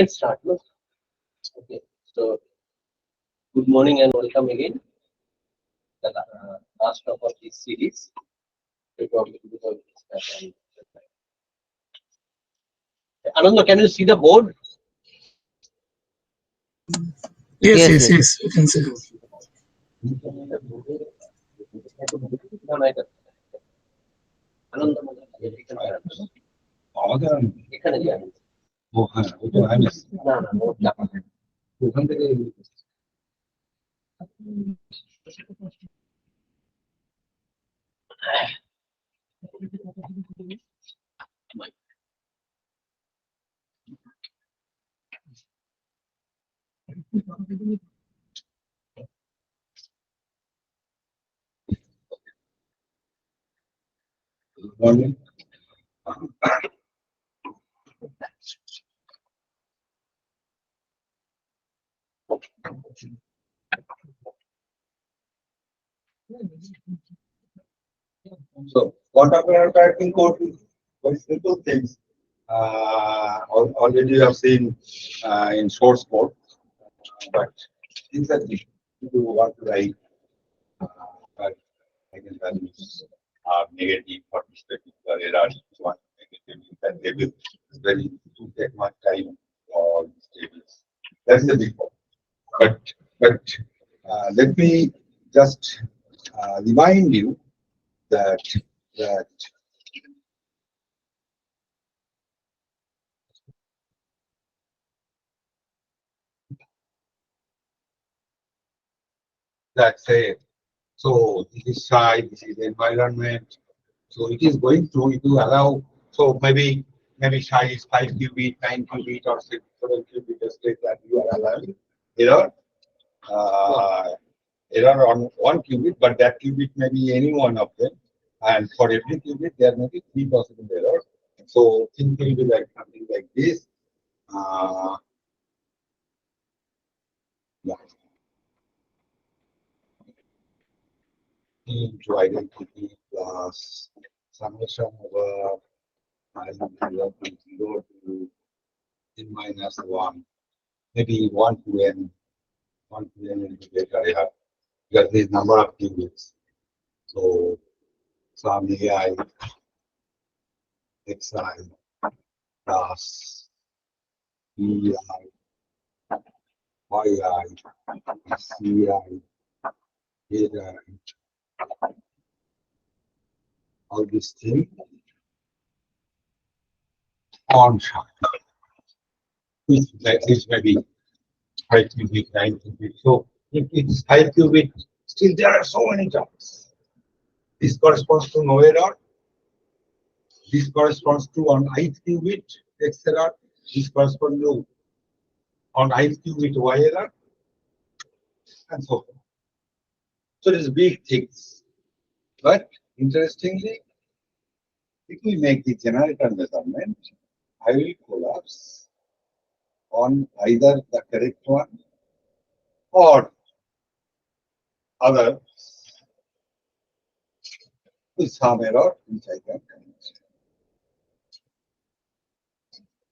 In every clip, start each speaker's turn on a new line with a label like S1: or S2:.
S1: Let's start. No? Okay. So, good morning and welcome again. The last of this series. Ananda, can you see the board?
S2: Yes,
S3: Yes,
S2: yes,
S3: yes.
S2: yes. You can see.
S1: No, neither. Ananda, এখানে যান। না, না, note লেখা। ওখান থেকে
S4: Morning. So, what our tracking code is very simple things. Already you have seen in source code, but things are if you want to write again values are negative for this particular error, one negative that table is very to take much time for these tables. That's the big problem. But let me just remind you that that say so this is side, this is environment. So it is going through it will allow so maybe size is 5 qubit, 9 qubit or 7 qubit state that you are allowing error uh, error on 1 qubit, but that qubit may be any one of them. And for every qubit there may be 3 possible errors. So things will be like something like this. Yeah. Into identity plus summation over I 0 to n minus 1, maybe 1 to n, 1 to n into data I have because there is number of qubits. So some AI xi plus ei yi ci ai all these things on chart, which may be 5 qubit, 9 qubit. So if it's 5 qubit, still there are so many jumps. This corresponds to no error. This corresponds to on ith qubit x error. This corresponds to on ith qubit y error, and so forth. So it is big things. But interestingly, if we make the generator measurement, I will collapse on either the correct one or other with some error which I can manage.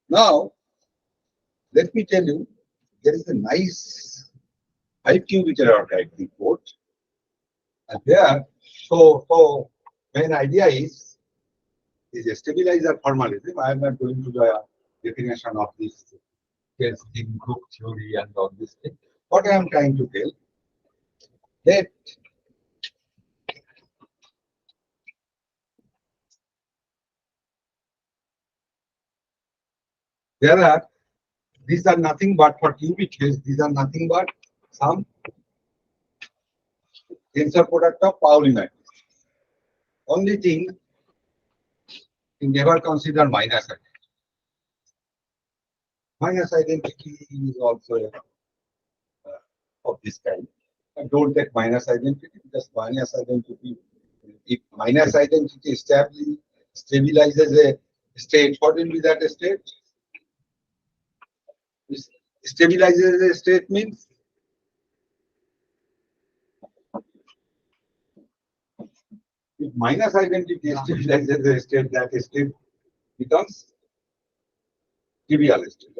S4: Now, let me tell you, there is a nice 5 qubit error type report. And there, so main idea is a stabilizer formalism. I am not going to the definition of this case in group theory and all this thing. What I am trying to tell that there are these are nothing but for qubit case, these are nothing but some tensor product of Pauli matrix. Only thing you never consider minus identity. Minus identity is also of this kind. And don't take minus identity because minus identity, if minus identity stabilizes a state, what will be that state? Stabilizes a state means if minus identity stabilizes a state, that state becomes trivial state.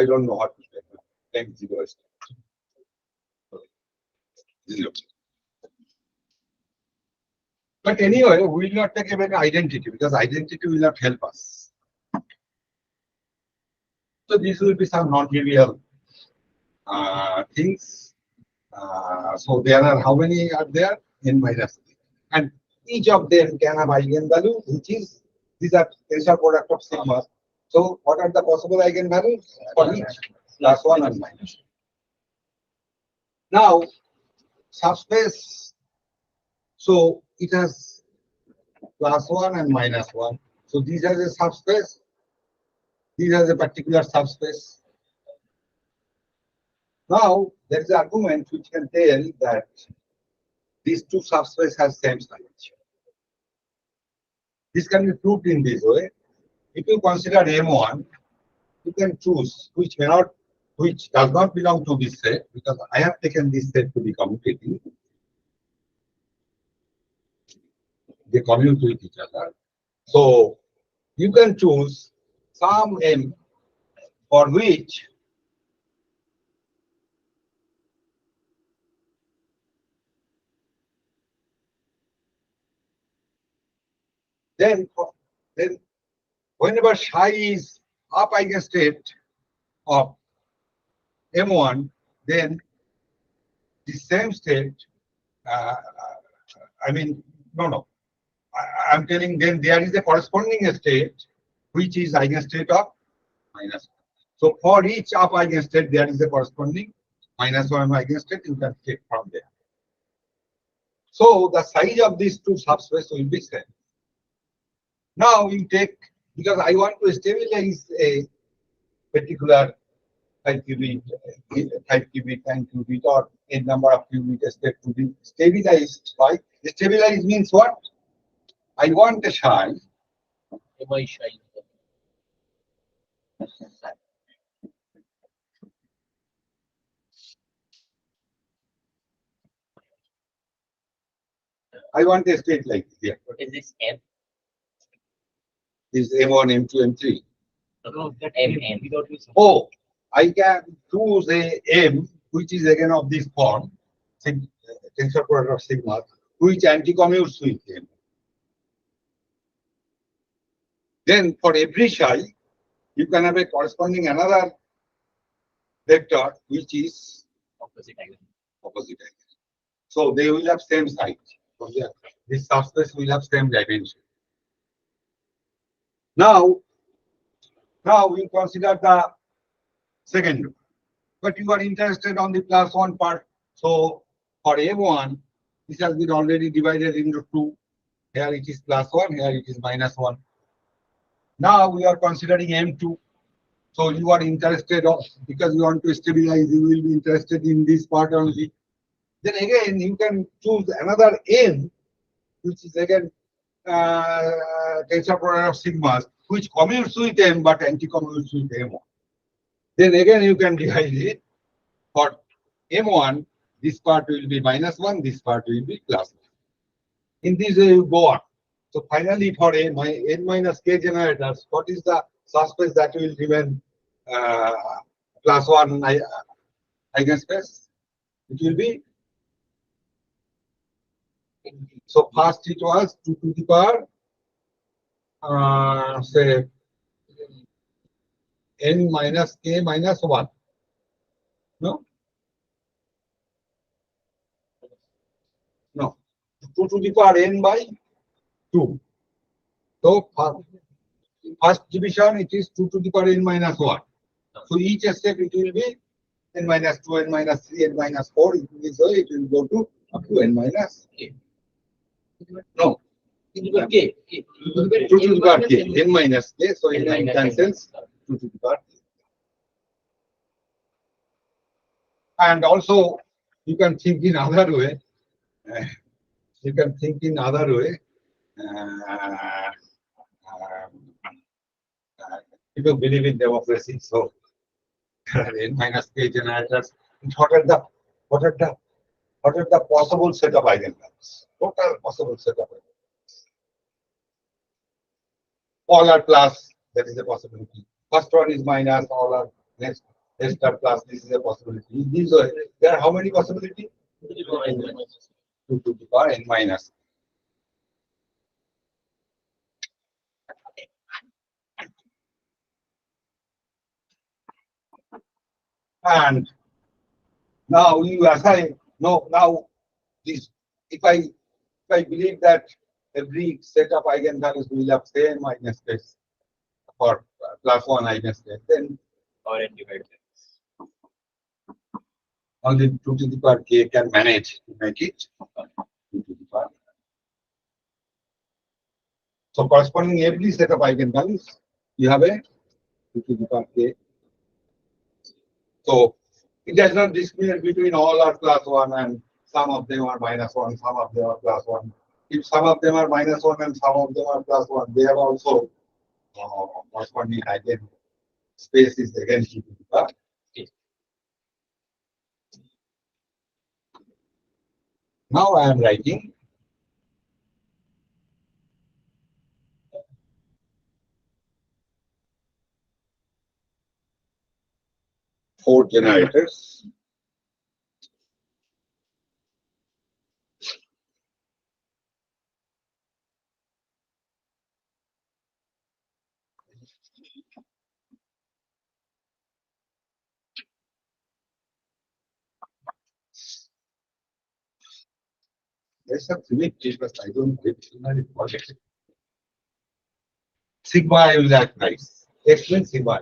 S4: I don't know what to say. Time 0 is 0. But anyway, we will not take even identity because identity will not help us. So these will be some non-trivial things. So there are how many are there? N minus 3. And each of them can have eigenvalue, which is these are tensor product of sigma. So what are the possible eigenvalues for each? +1 and -1. Now subspace. So it has +1 and -1. So these are the subspace. These are the particular subspace. Now there is an argument which can tell that these two subspace has same size. This can be proved in this way. If you consider M1, you can choose which does not belong to this set, because I have taken this set to be commutative. They commute with each other. So you can choose some M for which then whenever psi is up eigenstate of M1, then the same state, I mean, no. I'm telling them there is a corresponding state which is eigenstate of -1. So for each up eigenstate, there is a corresponding -1 eigenstate you can take from there. So the size of these two subspace will be same. Now you take, because I want to stabilize a particular 5 qubit, 10 qubit, or a number of qubit state to be stabilized. Right? Stabilize means what? I want a psi.
S1: Mi psi.
S4: I want a state like this. Yeah.
S1: What is this M?
S4: This is M1, M2, M3.
S1: No, that M. Without using.
S4: Oh, I can choose a M, which is again of this form, tensor product of sigma, which anti-commutes with M. Then for every psi, you can have a corresponding another vector, which is
S1: Opposite eigenvalue.
S4: opposite eigenvalue. So they will have same size. So this subspace will have same dimension. Now we consider the second one. But you are interested on the +1 part. So for M1, this has been already divided into 2. Here it is +1, here it is -1. Now we are considering M2. So you are interested of, because you want to stabilize, you will be interested in this part only. Then again, you can choose another M, which is again tensor product of sigmas, which commutes with M but anti-commutes with M1. Then again, you can divide it. For M1, this part will be -1, this part will be +1. In this way, you go on. So finally, for N minus K generators, what is the subspace that will remain +1 eigenspace? It will be. So first it was 2 to the power, say N minus K minus 1. No? No. 2 to the power N by 2. So first division, it is 2 to the power N minus 1. So each step it will be N minus 2, N minus 3, N minus 4. In this way, it will go to up to N minus K. No.
S1: K.
S4: 2 to the power K. N minus K. So N cancels 2 to the power K. And also, you can think in other way. You can think in other way. People believe in democracy, so N minus K generators. What are the possible set of eigenvalues? Total possible set of eigenvalues. All are plus. That is a possibility. First one is minus. All are next. S star plus this is a possibility. These are, there are how many possibilities? 2 to the power n minus. And now you assign, no, now this, if I believe that every set of eigenvalues will have same eigenspace for plus one eigenspace, then
S2: or n divided
S4: only 2 to the power k can manage to make it 2 to the power. So corresponding every set of eigenvalues, you have a 2 to the power k. So it does not discriminate between all are plus one and some of them are minus one, some of them are plus one. If some of them are minus one and some of them are plus one, they have also corresponding eigen space is again 2 to the power k. Now I am writing four generators. There's some symmetry, but I don't get it. Sigma I will act nice. Explain sigma.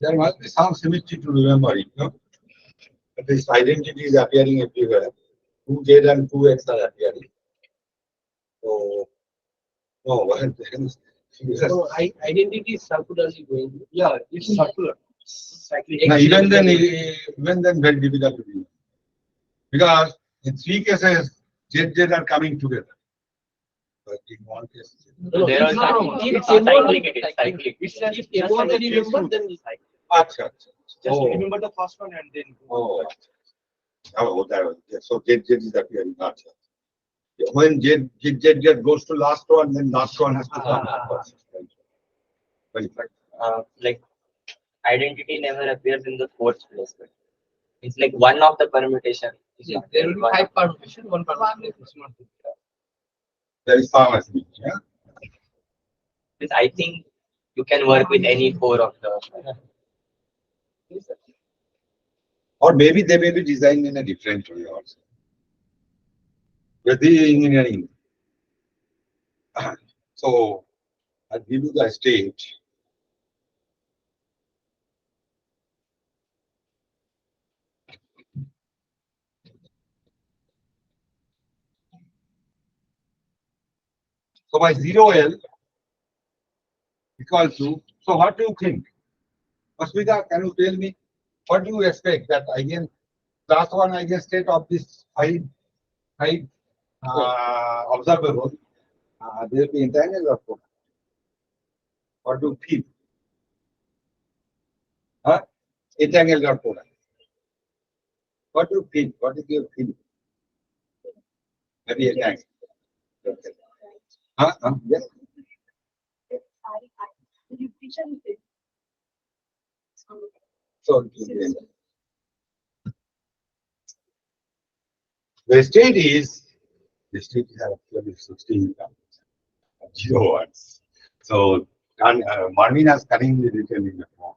S4: There must be some symmetry to remember it, no? But this identity is appearing everywhere. 2z and 2x are appearing. So, no,
S1: So identity is circularly going. Yeah, it's circular.
S4: now, even then, very difficult to do. Because in three cases, z are coming together. But in one case,
S2: So there are
S1: If
S2: cycling it is cycling.
S1: if M1 can remember, then
S4: Acha, acha.
S3: Just remember the first one and then
S4: Oh, that was, yeah. So z is appearing. Acha. When z goes to last one, then last one has to come first. Very correct.
S2: Like identity never appears in the fourth place. But it's like one of the permutation.
S1: there will be five permutation, one permutation is not.
S4: There is pharmacy. Yeah.
S2: Because I think you can work with any four of the.
S4: Or maybe they may be designed in a different way also. With the engineering. So I'll give you the state. So my 0L equals to, so what do you think? Asmita, can you tell me what do you expect that again class one eigenstate of this five observable, there will be entangled or what? What do you feel? Huh? Entangled or polar? What do you feel? What is your feeling? Maybe entangled. Okay. Yes. So the state is actually 16 zero ones. So Marvin has cunningly written in the form.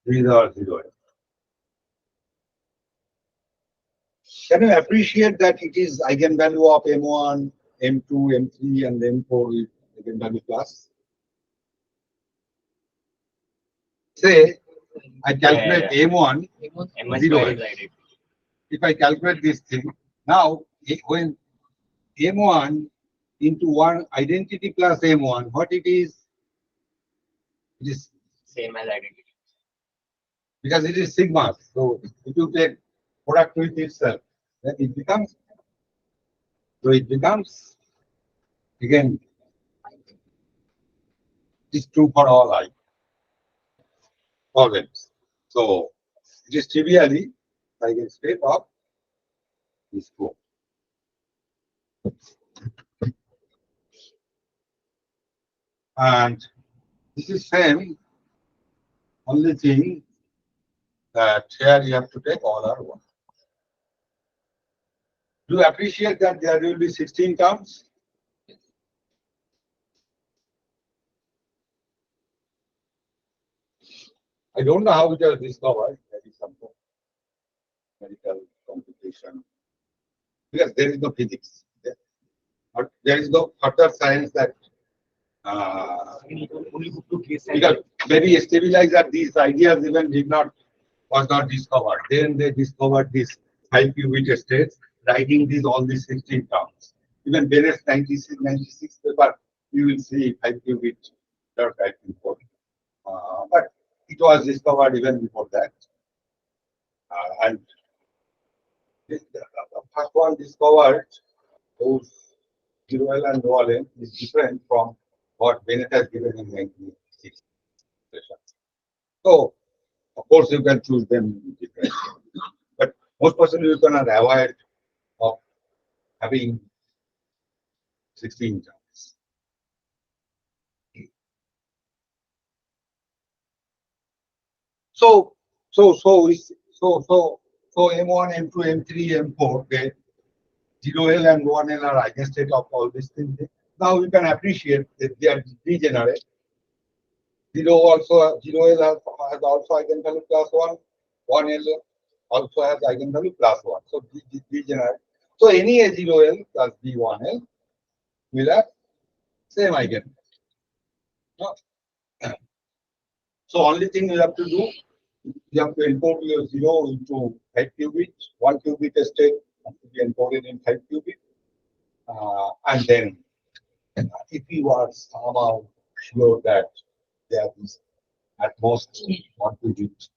S4: These are 0L. Can you appreciate that it is eigenvalue of M1, M2, M3, and M4 with eigenvalue plus? Say, I calculate M1,
S2: M1
S4: 0.
S2: square is identity.
S4: If I calculate this thing, now when M1 into 1 identity plus M1, what it is? It is
S2: Same as identity.
S4: because it is sigma. So if you take product with itself, then it becomes, again, it is true for all I problems. So it is trivially eigenstate of this group. And this is same, only thing that here you have to take all are 1. Do you appreciate that there will be 16 terms? I don't know how it was discovered. There is some medical complication because there is no physics. There is no further science that because maybe stabilizer these ideas even was not discovered. Then they discovered this 5 qubit states, writing these all these 16 terms. Even Bennett's 96 paper, you will see 5 qubit writing code. But it was discovered even before that. And the first one discovered those 0L and OL is different from what Bennett has given in 1996. So, of course, you can choose them different. But most possibly, you cannot avoid of having 16 terms. So M1, M2, M3, M4 get 0L and 1L are eigenstate of all these things. Now you can appreciate that they are degenerate. 0L has also eigenvalue plus 1. 1L also has eigenvalue plus 1. So degenerate. So any A0L plus B1L will have same eigenvalue. No? So only thing you have to do, you have to encode your 0 into 5 qubit, 1 qubit state has to be encoded in 5 qubit. And then if you are somehow sure that there is at most 1 qubit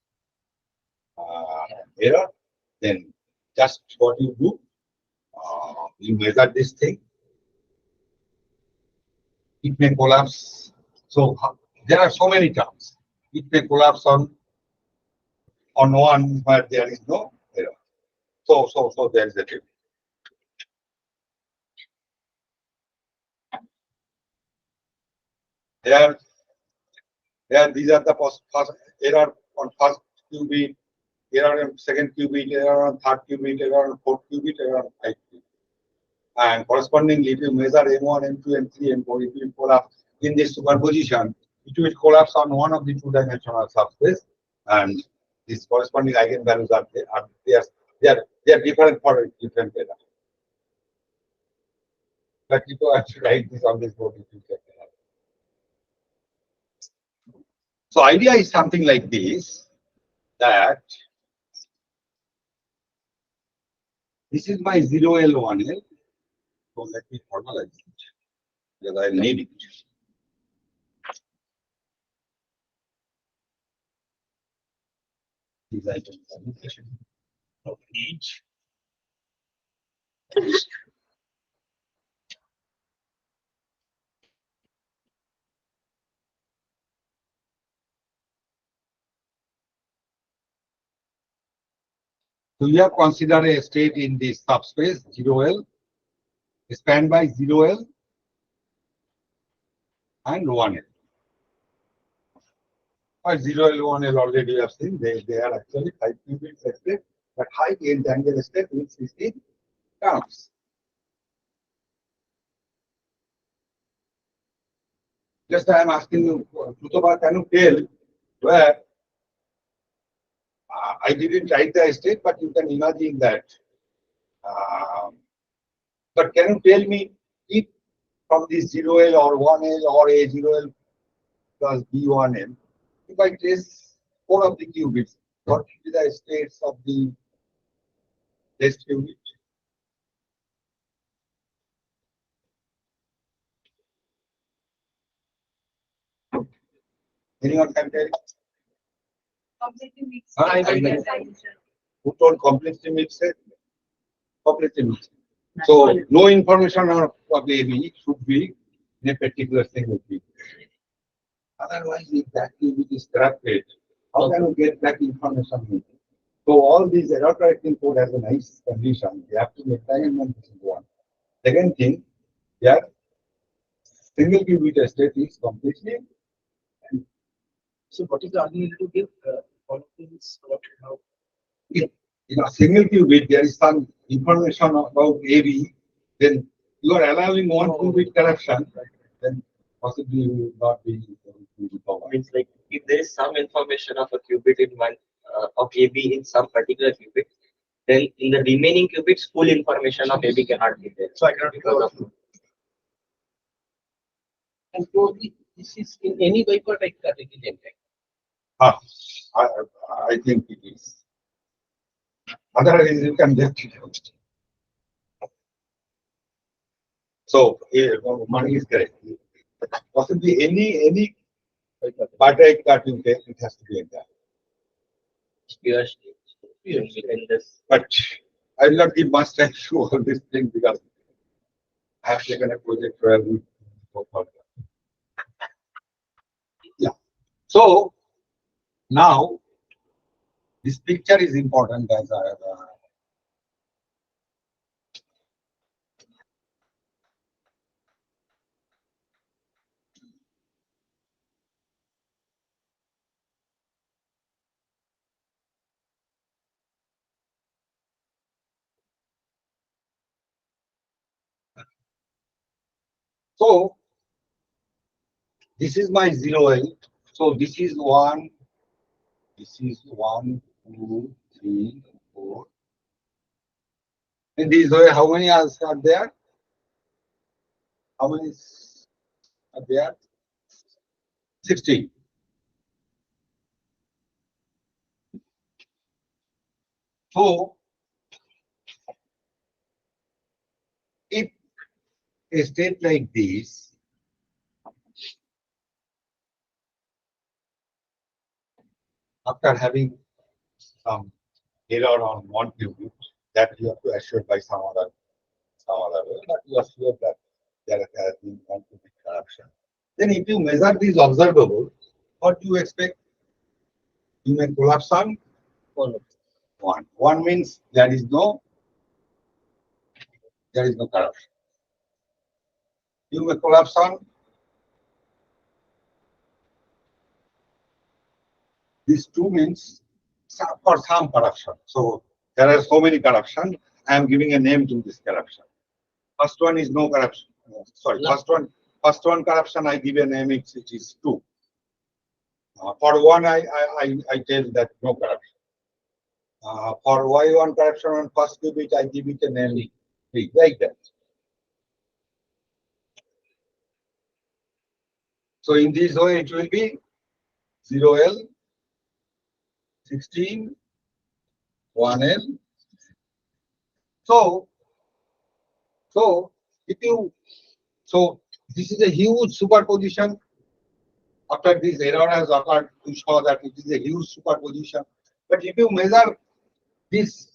S4: error, then just what you do, you measure this thing. It may collapse. So there are so many terms. It may collapse on one where there is no error. So there is a tip. There, these are the first error on first qubit, error on second qubit, error on third qubit, error on fourth qubit, error on 5 qubit. And correspondingly, if you measure M1, M2, M3, M4, it will collapse in this superposition. It will collapse on one of the two-dimensional subspace, and these corresponding eigenvalues are there. They are different for different data. But you have to write this on this board if you check it out. So idea is something like this, that this is my 0L1L. So let me formalize it because I need it. These items of each. So you have considered a state in this subspace 0L spanned by 0L and 1L. Or 0L, 1L already you have seen, they are actually 5 qubit state, but high entangled state with 16 terms. Just I am asking you, Krutoba, can you tell where I didn't write the state, but you can imagine that. But can you tell me if from this 0L or 1L or A0L plus B1L, if I trace 4 of the qubits, what will be the states of the test qubit? Anyone can tell?
S5: Completely mixed.
S4: Who told completely mixed? Completely mixed. So no information of AB should be in a particular single qubit. Otherwise, if that qubit is corrupted, how can you get that information? So all these error correcting code has a nice condition. You have to make time and this is one. Second thing, yeah, single qubit state is completely.
S3: So what is the argument to give all of these what now?
S4: If in a single qubit there is some information about AB, then you are allowing one qubit corruption, then possibly you will not be able to recover.
S2: Means like if there is some information of a qubit in one of AB in some particular qubit, then in the remaining qubits, full information of AB cannot be there.
S3: So I cannot
S2: Because
S3: recover.
S2: of
S1: And so this is in any bipartite category.
S4: Ah, I think it is. Otherwise, you can get it. So, money is correct. Possibly any bipartite cut you take, it has to be in that.
S2: pure state. Within this,
S4: But I will not give much time to all these things because I have taken a project where we go further. Yeah. So now this picture is important as I so this is my 0L. So this is 1, this is 1, 2, 3, 4. In this way, how many are there? How many are there? 16. So if a state like this, after having some error on one qubit, that you have to assure by some other way, but you are sure that there has been one qubit corruption. Then if you measure these observable, what do you expect? You may collapse on one. One means there is no corruption. You may collapse on these two means for some corruption. So there are so many corruption. I am giving a name to this corruption. First one is no corruption. Sorry,
S1: No.
S4: first one corruption. I give a name which is 2. For one, I tell that no corruption. For Y1 corruption on first qubit, I give it a name 3, like that. So in this way, it will be 0L, 16, 1L. So if you this is a huge superposition. After this error has occurred, we saw that it is a huge superposition. But if you measure this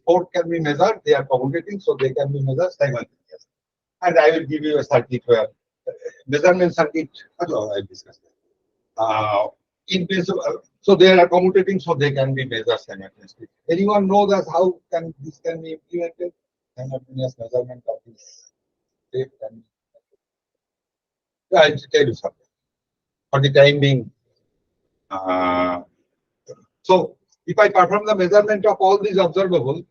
S4: port can be measured, they are commutating, so they can be measured simultaneously. And I will give you a circuit where measurement circuit, I'll discuss that. In principle, so they are commutating, so they can be measured simultaneously. Anyone know that how this can be implemented? Simultaneous measurement of this state can be. Yeah, I'll tell you something. For the time being, so if I perform the measurement of all these observable,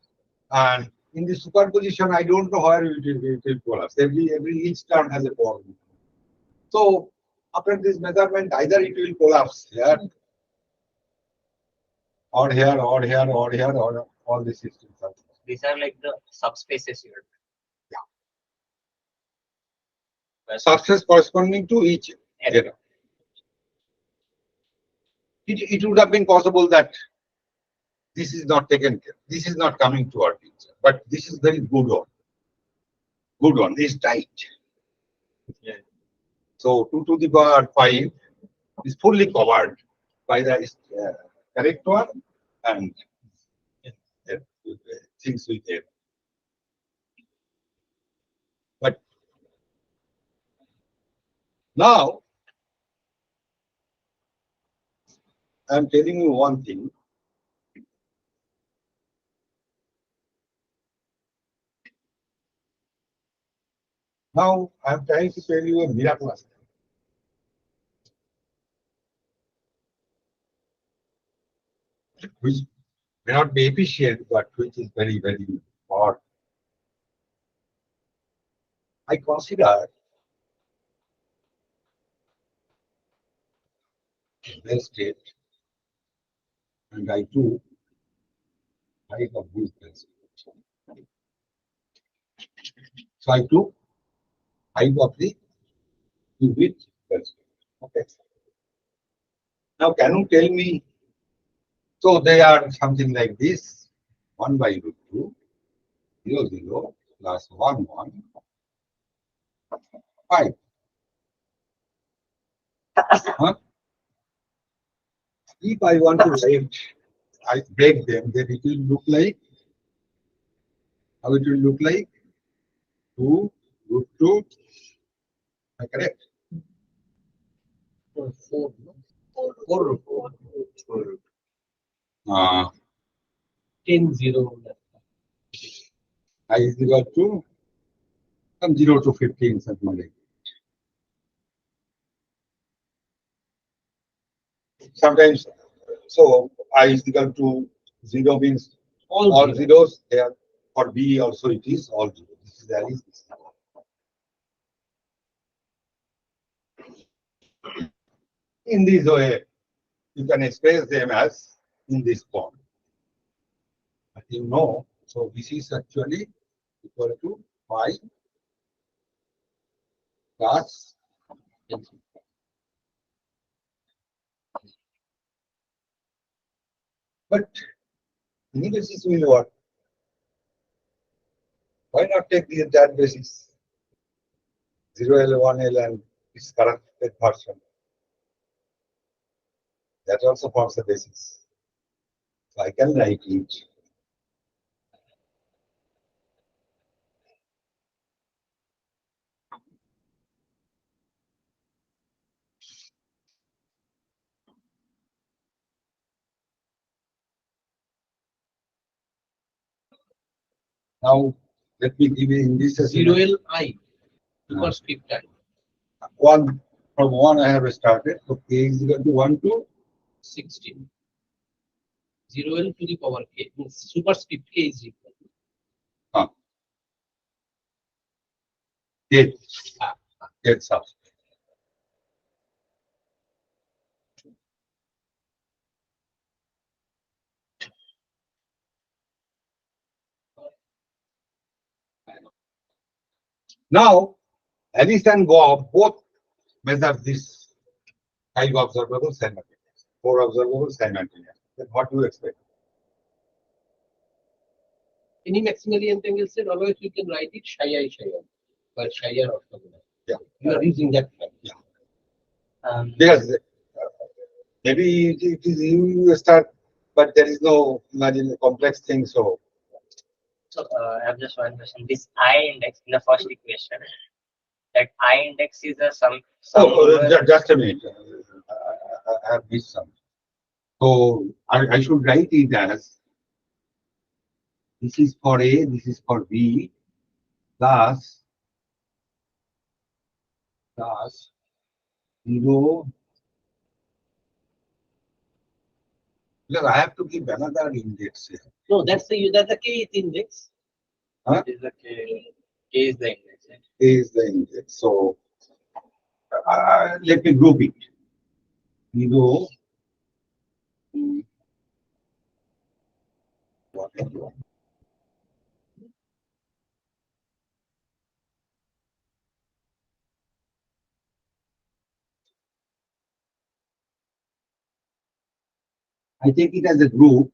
S4: and in the superposition, I don't know where it will collapse. Every each term has a problem. So after this measurement, either it will collapse here, Odd here, odd here, odd here, odd, all the systems are.
S2: These are like the subspaces here.
S4: Subspace corresponding to each error. It would have been possible that this is not taken care. This is not coming to our picture, but this is very good one. Good one. It's tight.
S2: Yeah.
S4: So 2 to the power 5 is fully covered by the correct one and things with it. But now I'm telling you one thing. Now I'm trying to tell you a miraculous thing. Which may not be efficient, but which is very, very hard. I consider well state and I do type of this best. So I do type of the qubit best. Okay. Now can you tell me? So they are something like this: 1 by root 2, 0, 0 plus 1, 1, 5. Huh? If I want to write, I break them, then it will look like, how it will look like? 2 root 2. Am I correct?
S1: 4
S4: Uh,
S1: 10 0.
S4: I is equal to from 0 to 15, something like that. Sometimes, so I is equal to 0 means all zeros there. For B also it is all zeros. This is Alice. In this way, you can express them as in this form. But you know, so this is actually equal to 5 plus but any basis will work. Why not take the entire basis? 0L, 1L and its corrected version. That also forms the basis. So I can write it. Now let me give you in this
S1: 0 Li superscript I.
S4: one from 1 I have started. So K is equal to 1 to
S1: 16. 0 L to the power K. Means superscript K is equal to
S4: 8. 8 sub. Now Alice and Bob both measure this 5 observables simultaneously, 4 observables simultaneously. Then what do you expect?
S1: any maximally entangled state. Otherwise, you can write it psi I psi I. But psi I orthogonal.
S4: Yeah.
S1: You are using that fact.
S4: Because maybe it is you start, but there is no imagine complex thing. So
S2: So I have just one question. This I index in the first equation, that I index is a some
S4: just a minute. I have missed some. So I should write it as this is for A, this is for B, plus 0. Because I have to give another index here.
S1: No, that's the kth index.
S4: Huh?
S2: is the K is the index.
S4: A is the index. So let me group it. 0, 81. I take it as a group.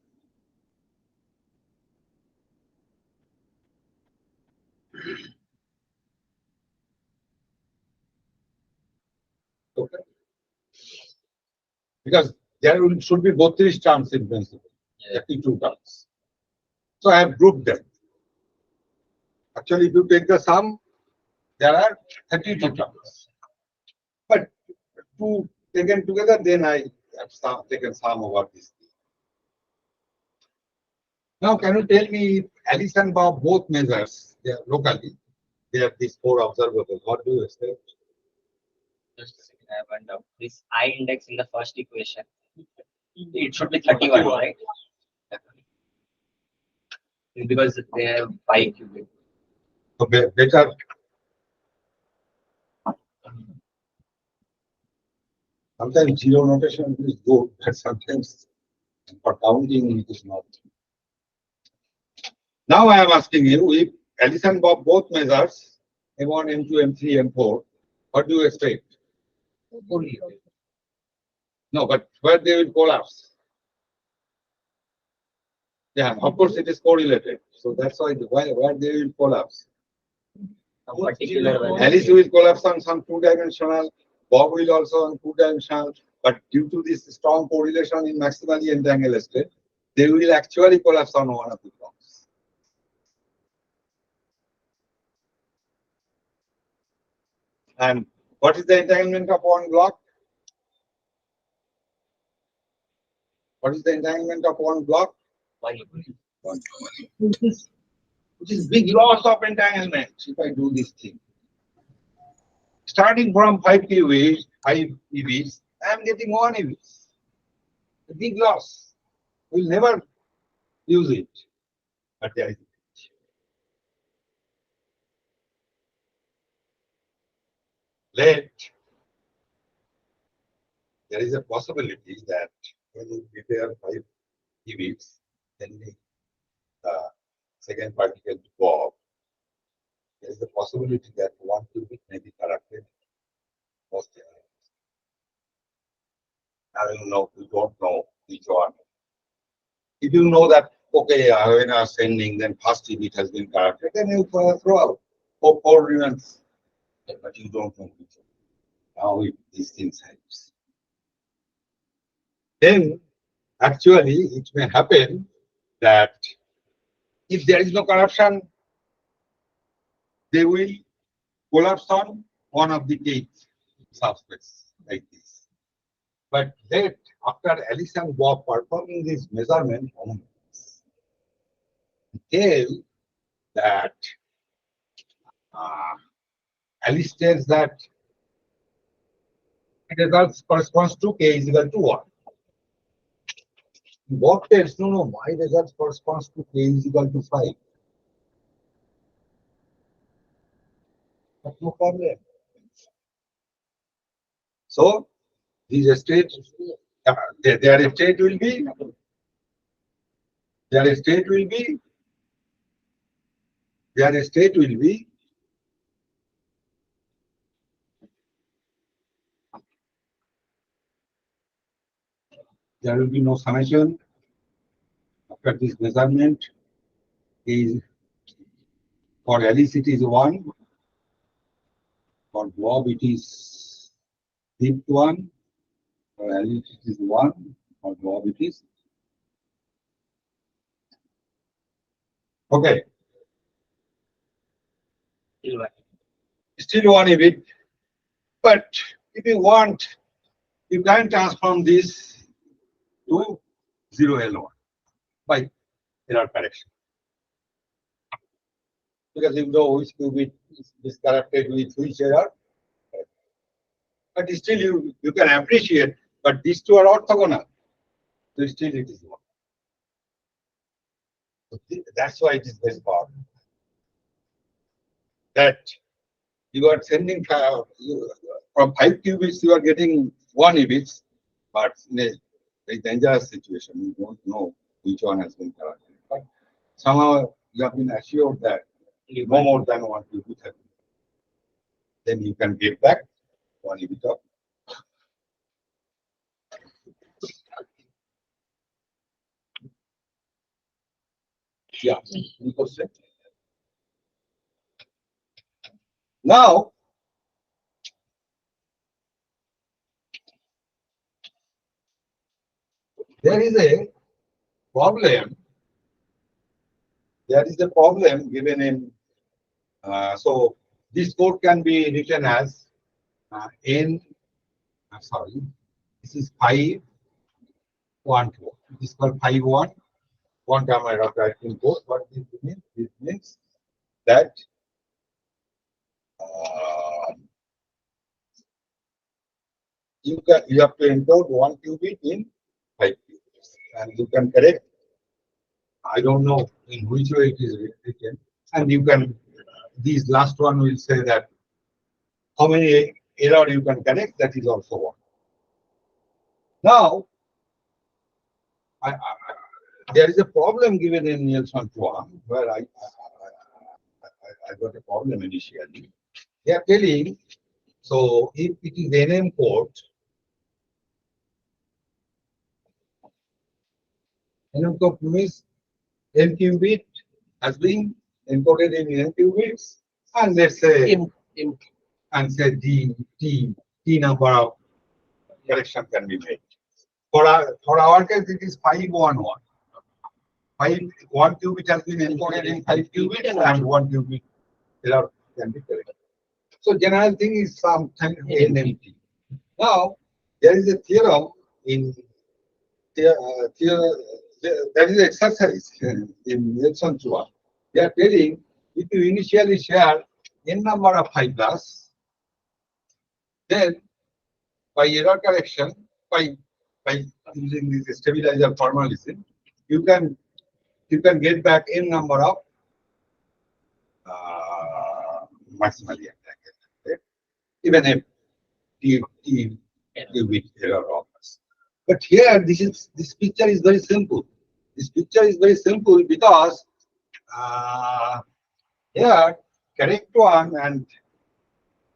S4: Okay. Because should be both 3 terms in principle, 32 terms. So I have grouped them. Actually, if you take the sum, there are 32 terms. But two taken together, then I have taken sum over this. Now, can you tell me if Alice and Bob both measures locally? They have these 4 observables. What do you expect?
S2: Just a second, I have one doubt. This I index in the first equation, it should be 31, right? Because they have 5 qubits.
S4: So better. Sometimes zero notation is good, but sometimes for counting it is not. Now I am asking you, if Alice and Bob both measures M1, M2, M3, M4, what do you expect? No, but where they will collapse? Yeah, of course it is correlated. So that's why where they will collapse.
S2: Some particular value.
S4: Alice will collapse on some 2-dimensional, Bob will also on 2-dimensional, but due to this strong correlation in maximally entangled state, they will actually collapse on one of the blocks. And what is the entanglement of one block? What is the entanglement of one block? One. Which is big loss of entanglement if I do this thing. Starting from 5 EVs, I am getting 1 EVs. A big loss. We'll never use it. But there is let there is a possibility that when you prepare 5 EVs, then the second particle to go up. There is a possibility that 1 qubit may be corrupted. Most I don't know, we don't know which one. If you know that, okay, when I was sending, then first qubit has been corrupted, then you throw out 4 remains. But you don't know which one. How these things helps. Then, actually, it may happen that if there is no corruption, they will collapse on one of the gates subspace like this. But that after Alice and Bob performing this measurement, tell that Alice tells that the results corresponds to k is equal to 1. Bob tells no, my results corresponds to k is equal to 5. But no problem. So these states, their state will be, their state will be, their state will be there will be no summation after this measurement is for Alice it is 1, for Bob it is 1, for Alice it is 1, for Bob it is okay. Still 1 EBIT, but if you want, you can transform this to 0L1 by error correction. Because you know which qubit is corrected with which error. But still you can appreciate, but these two are orthogonal. So still it is 1. So that's why it is very powerful. That you are sending from 5 qubits, you are getting 1 EBITs, but in a very dangerous situation, you don't know which one has been corrected. But somehow you have been assured that no more than 1 qubit has been. Then you can get back 1 qubit of. Yeah, because now there is a problem. There is a problem given in. So this code can be written as n. Sorry, this is 5 1 2. This is called 5 1. One time I have writing code. What this means? This means that you have to encode 1 qubit in 5 qubits, and you can correct. I don't know in which way it is written, and you can. These last one will say that how many error you can correct. That is also one. Now, there is a problem given in Nielsen one where I got a problem initially. They are telling, so if it is NM code, NM code means n qubit has been encoded in n qubits, and let's say and say t number of correction can be made. For our case, it is 511. 1 qubit has been encoded in 5 qubits, and 1 qubit error can be corrected. So general thing is sometimes NMT. Now there is a theorem in there is an exercise in Nielsen one. They are telling if you initially share n number of fibers, then by error correction, by using this stabilizer formalism, you can get back n number of maximally attack, even if with error occurs. But here, this picture is very simple. This picture is very simple because here correct one and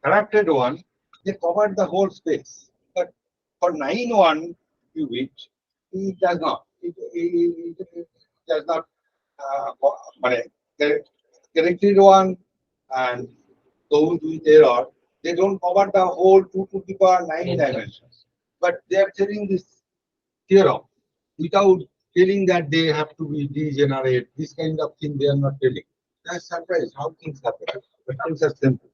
S4: corrected one, they cover the whole space. But for 9-1 qubit, it does not. It does not. Corrected one and those with error, they don't cover the whole 2 to the power 9 dimensions. But they are telling this theorem without telling that they have to be degenerate. This kind of thing they are not telling. That's surprised how things happen. But things are simple.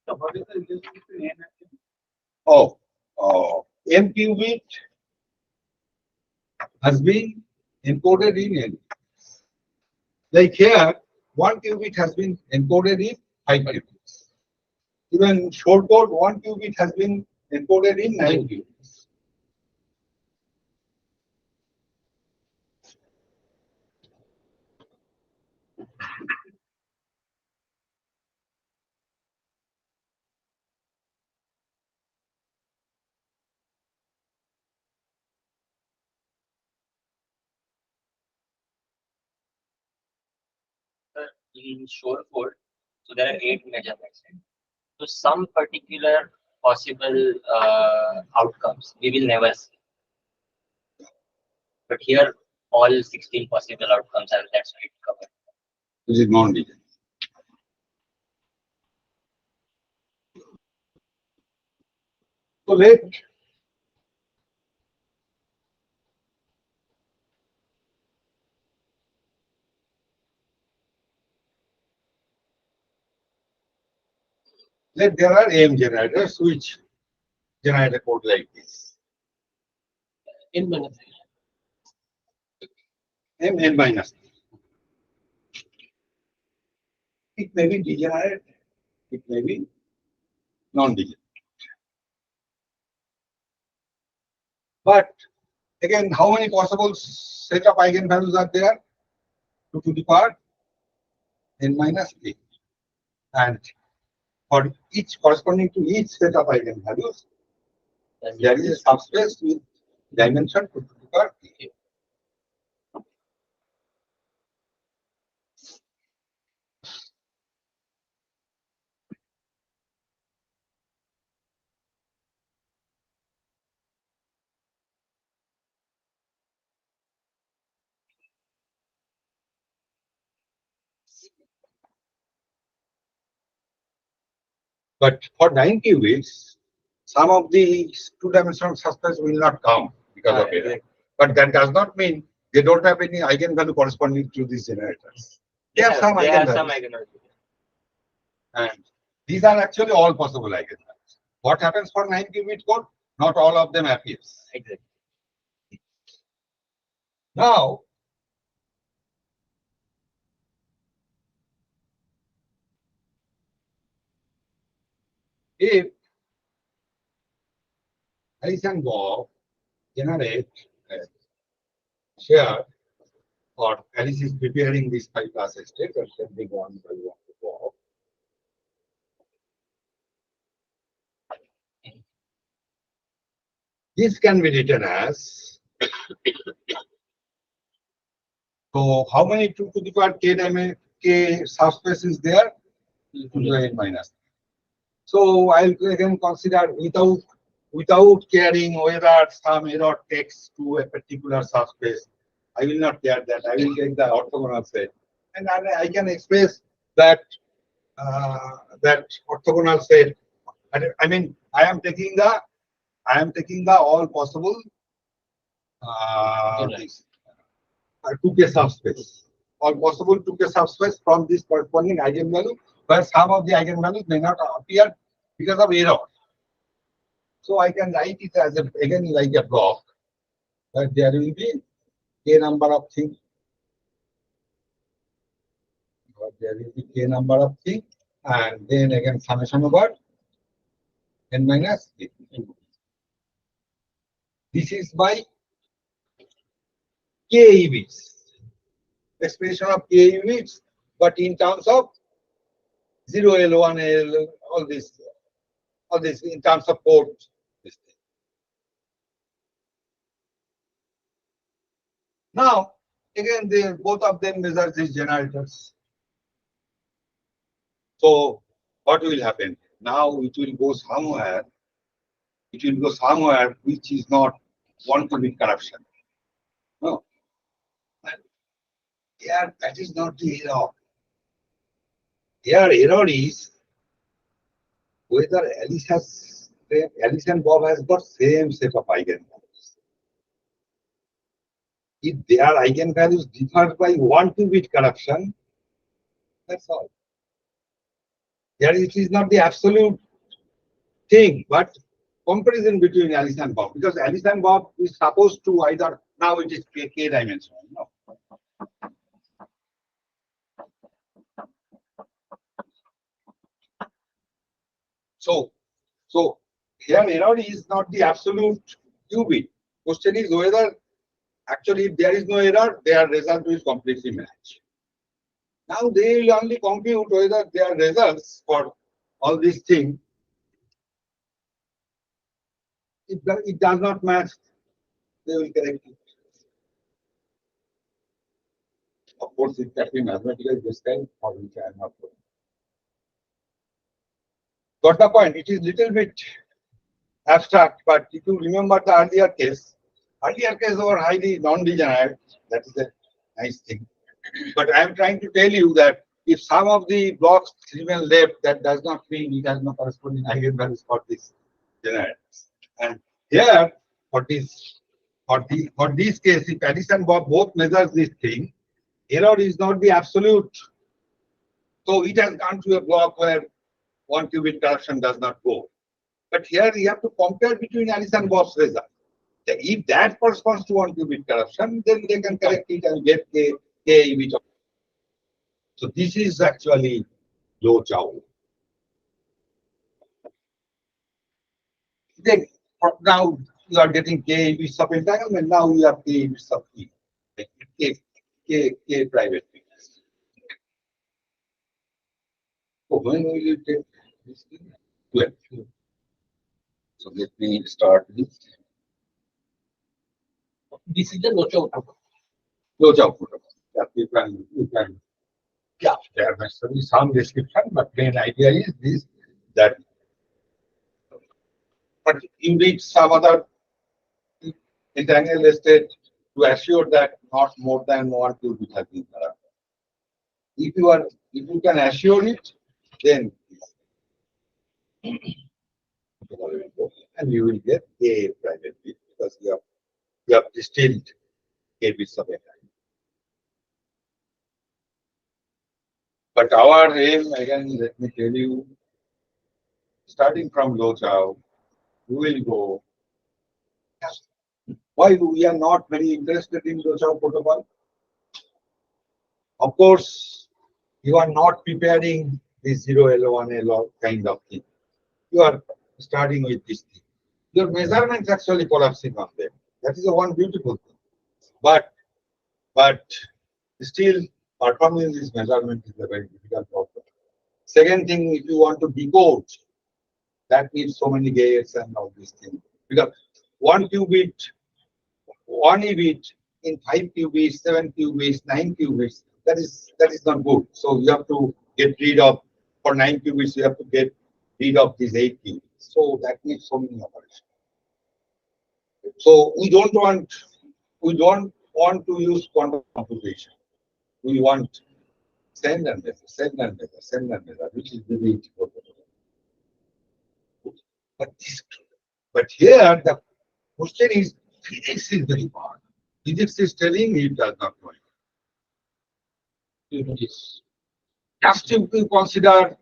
S3: So what is the relationship between N and M?
S4: M qubit has been encoded in N. Like here, 1 qubit has been encoded in 5 qubits. Even short code, 1 qubit has been encoded in 9 qubits.
S2: In short code, so there are 8 measurements. So some particular possible outcomes we will never see. But here, all 16 possible outcomes are that's why it covered.
S4: Which is non-linear. So there are AM generators which generate a code like this.
S1: In minus.
S4: M minus. It may be degenerate, it may be non-degenerate. But again, how many possible set of eigenvalues are there? 2 to the power n minus 8. And for each corresponding to each set of eigenvalues, there is a subspace with dimension 2 to the power k. But for 9 qubits, some of the two-dimensional subspace will not come because of error.
S2: Exactly.
S4: But that does not mean they don't have any eigenvalue corresponding to these generators. They have some
S2: They have some
S4: eigenvalues.
S2: eigenvalues.
S4: And these are actually all possible eigenvalues. What happens for 9 qubit code? Not all of them appears.
S2: Exactly.
S4: Now, if Alice and Bob generate a share, or Alice is preparing this 5 class state or sending one by one to Bob, this can be written as, so how many 2 to the power k subspace is there? 2 to the n minus. So I'll again consider without caring whether some error takes to a particular subspace. I will not care that. I will take the orthogonal set, and I can express that that orthogonal set. I mean, I am taking the all possible this 2k subspace, all possible 2k subspace from this corresponding eigenvalue, where some of the eigenvalues may not appear because of error. So I can write it as again like a block, that there will be k number of things, and then again summation over n minus k. This is by k bits, expression of k bits, but in terms of 0L, 1L, all this in terms of port. This thing. Now, again, both of them measure these generators. So, what will happen? Now it will go somewhere. It will go somewhere which is not one qubit corruption. No. And here, that is not the error. Here, error is whether Alice and Bob has got same set of eigenvalues. If their eigenvalues differ by 1 qubit corruption, that's all. Here it is not the absolute thing, but comparison between Alice and Bob, because Alice and Bob is supposed to either, now it is k dimensional. No. So here error is not the absolute qubit. Question is whether actually if there is no error, their result will completely match. Now they will only compute whether their results for all these things, if it does not match, they will correct it. Of course, it can be mathematical this time, for which I am not going. Got the point? It is little bit abstract, but if you remember the earlier case were highly non-degenerate. That is a nice thing. But I am trying to tell you that if some of the blocks remain left, that does not mean it has no corresponding eigenvalues for this generators. And here, for this case, if Alice and Bob both measures this thing, error is not the absolute. So it has gone to a block where 1 qubit corruption does not go. But here you have to compare between Alice and Bob's result. If that corresponds to 1 qubit corruption, then they can correct it and get k bit of. So this is actually low chow. Then now you are getting k bits of entanglement. Now we have k bits of E, like k private bits. So when will you take this thing? 12. So let me start this.
S1: This is the notch out.
S4: Close out protocol. Yeah, you can. Yeah, there must be some description, but main idea is this, that but you need some other entangled state to assure that not more than 1 qubit has been corrupted. If you can assure it, then And you will get A private bit because you have distilled A bits of A. But our aim, again, let me tell you, starting from low chow, we will go. Why we are not very interested in low chow protocol? Of course, you are not preparing this 0L1 L kind of thing. You are starting with this thing. Your measurements actually collapsing on them. That is the one beautiful thing. But still, performing this measurement is a very difficult problem. Second thing, if you want to decode, that needs so many gates and all these things. Because 1 qubit, 1 EBIT in 5 qubits, 7 qubits, 9 qubits, that is not good. So you have to get rid of, for 9 qubits, you have to get rid of these 8 qubits. So that needs so many operations. So we don't want to use quantum computation. We want send and measure, send and measure, send and measure, which is really difficult. But here the question is physics is very hard. Physics is telling it does not know. Just if you consider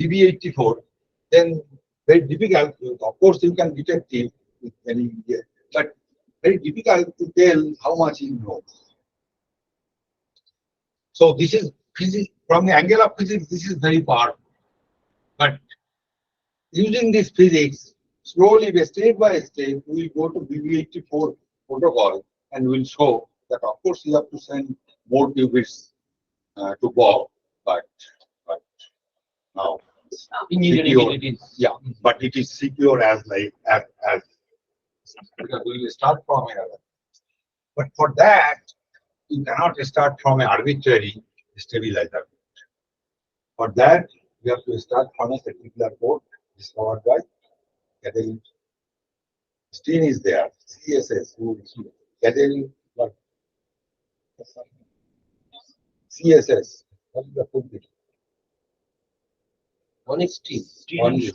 S4: DB84, then very difficult. Of course, you can detect it with any, but very difficult to tell how much you know. So this is physics from the angle of physics. This is very powerful, but using this physics slowly, step by step, we will go to BB84 protocol and we'll show that of course you have to send more qubits to Bob, but now secure, yeah, but it is secure as because we will start from another. But for that, you cannot start from an arbitrary stabilizer. For that, you have to start from a particular port discovered by gathering. Steen is there, CSS, gathering what? CSS. What is the full thing?
S1: One is T.
S4: One is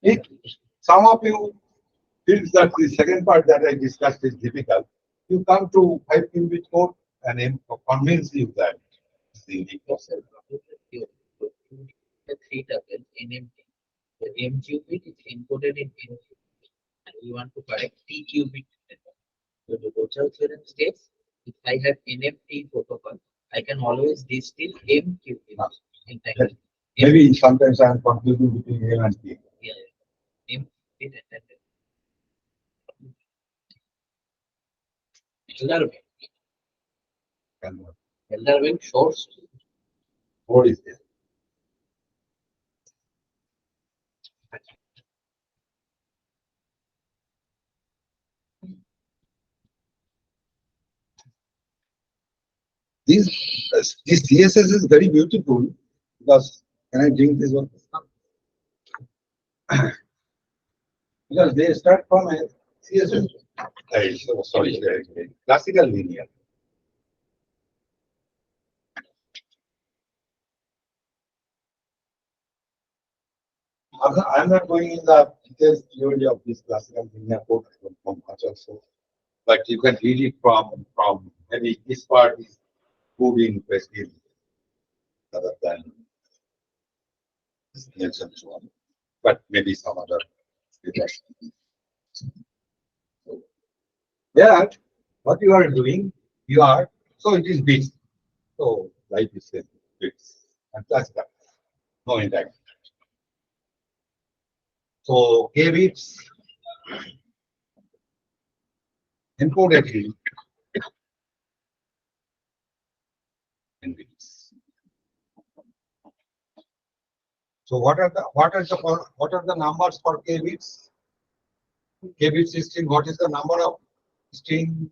S4: if some of you feels that the second part that I discussed is difficult, you come to 5 qubit code and convince you that the
S6: the 3 tuple NMT. The M qubit is encoded in N qubit, and we want to correct T qubit. So the Bochel theorem states if I have NFT protocol, I can always distill M qubit in time.
S4: maybe sometimes I am confusing between M and P.
S6: Yeah, M qubit and
S1: Elderwing shorts.
S4: What is there? This CSS is very beautiful because can I drink this one? Because they start from a CSS. Sorry, classical linear. I'm not going in the details theory of this classical linear code from much also, but you can read it from maybe this part is good in Prestige rather than Nielsen and so on, but maybe some other. Yeah, what you are doing, you are so it is bits. So life is bits and classical, no interaction. So K bits encoded in bits. So what are the numbers for K bits? K bit string. What is the number of string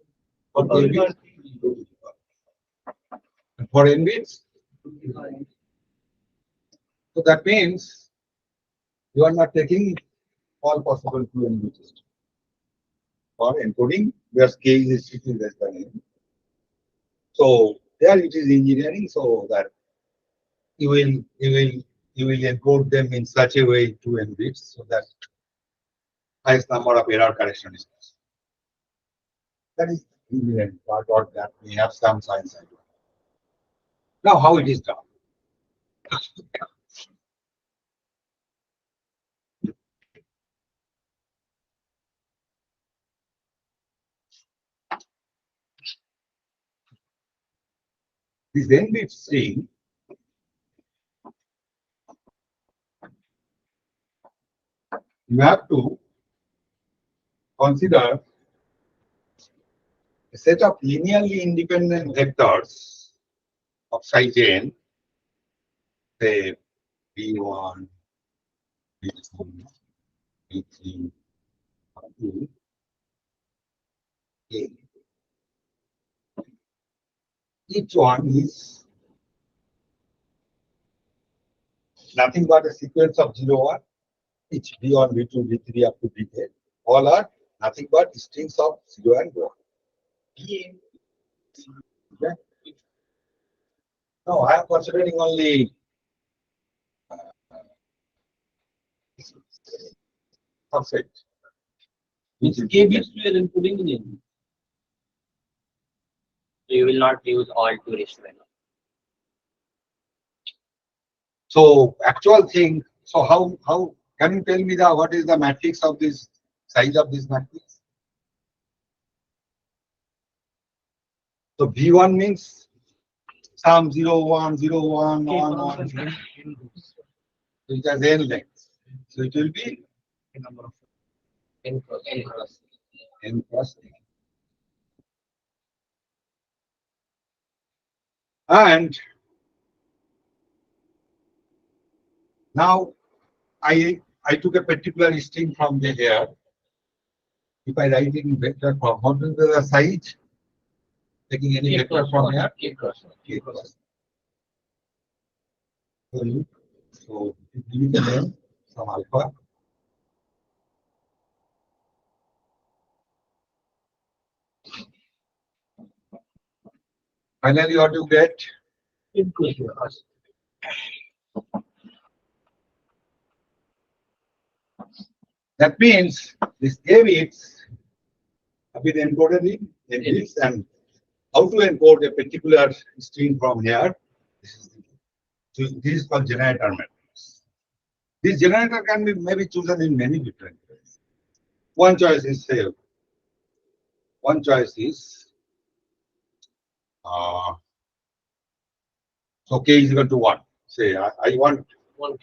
S4: for K bits? For N bits? So that means you are not taking all possible 2 N bits. for encoding where k is strictly less than n. So there it is engineering, so that you will encode them in such a way to n bits so that highest number of error correction is possible. That is engineering part, or that we have some science idea. Now how it is done? This n bit string you have to consider a set of linearly independent vectors of size n, say v1, v2, v3, v2, k. Each one is nothing but a sequence of 0, 1, each v1, v2, v3 up to vk. All are nothing but strings of 0 and 1. Okay. Now I am considering only subset.
S1: Which k bits we are inputting in.
S2: You will not use all 2 raised to n.
S4: So actual thing. So how can you tell me what is the matrix of this size of this matrix? So V1 means some 0, 1, 0, 1, 1, 1. So it has n length. So it will be
S3: A number of
S6: N cross
S4: n plus n. And now I took a particular string from the here. If I write it in vector form, what is the size? Taking any vector from here?
S6: K cross.
S4: K cross. So give it a name, some alpha. Finally, what you get? That means this k bits have been encoded in bits, and how to encode a particular string from here. This is called generator matrix. This generator can be maybe chosen in many different ways. One choice is so k is equal to 1. Say I want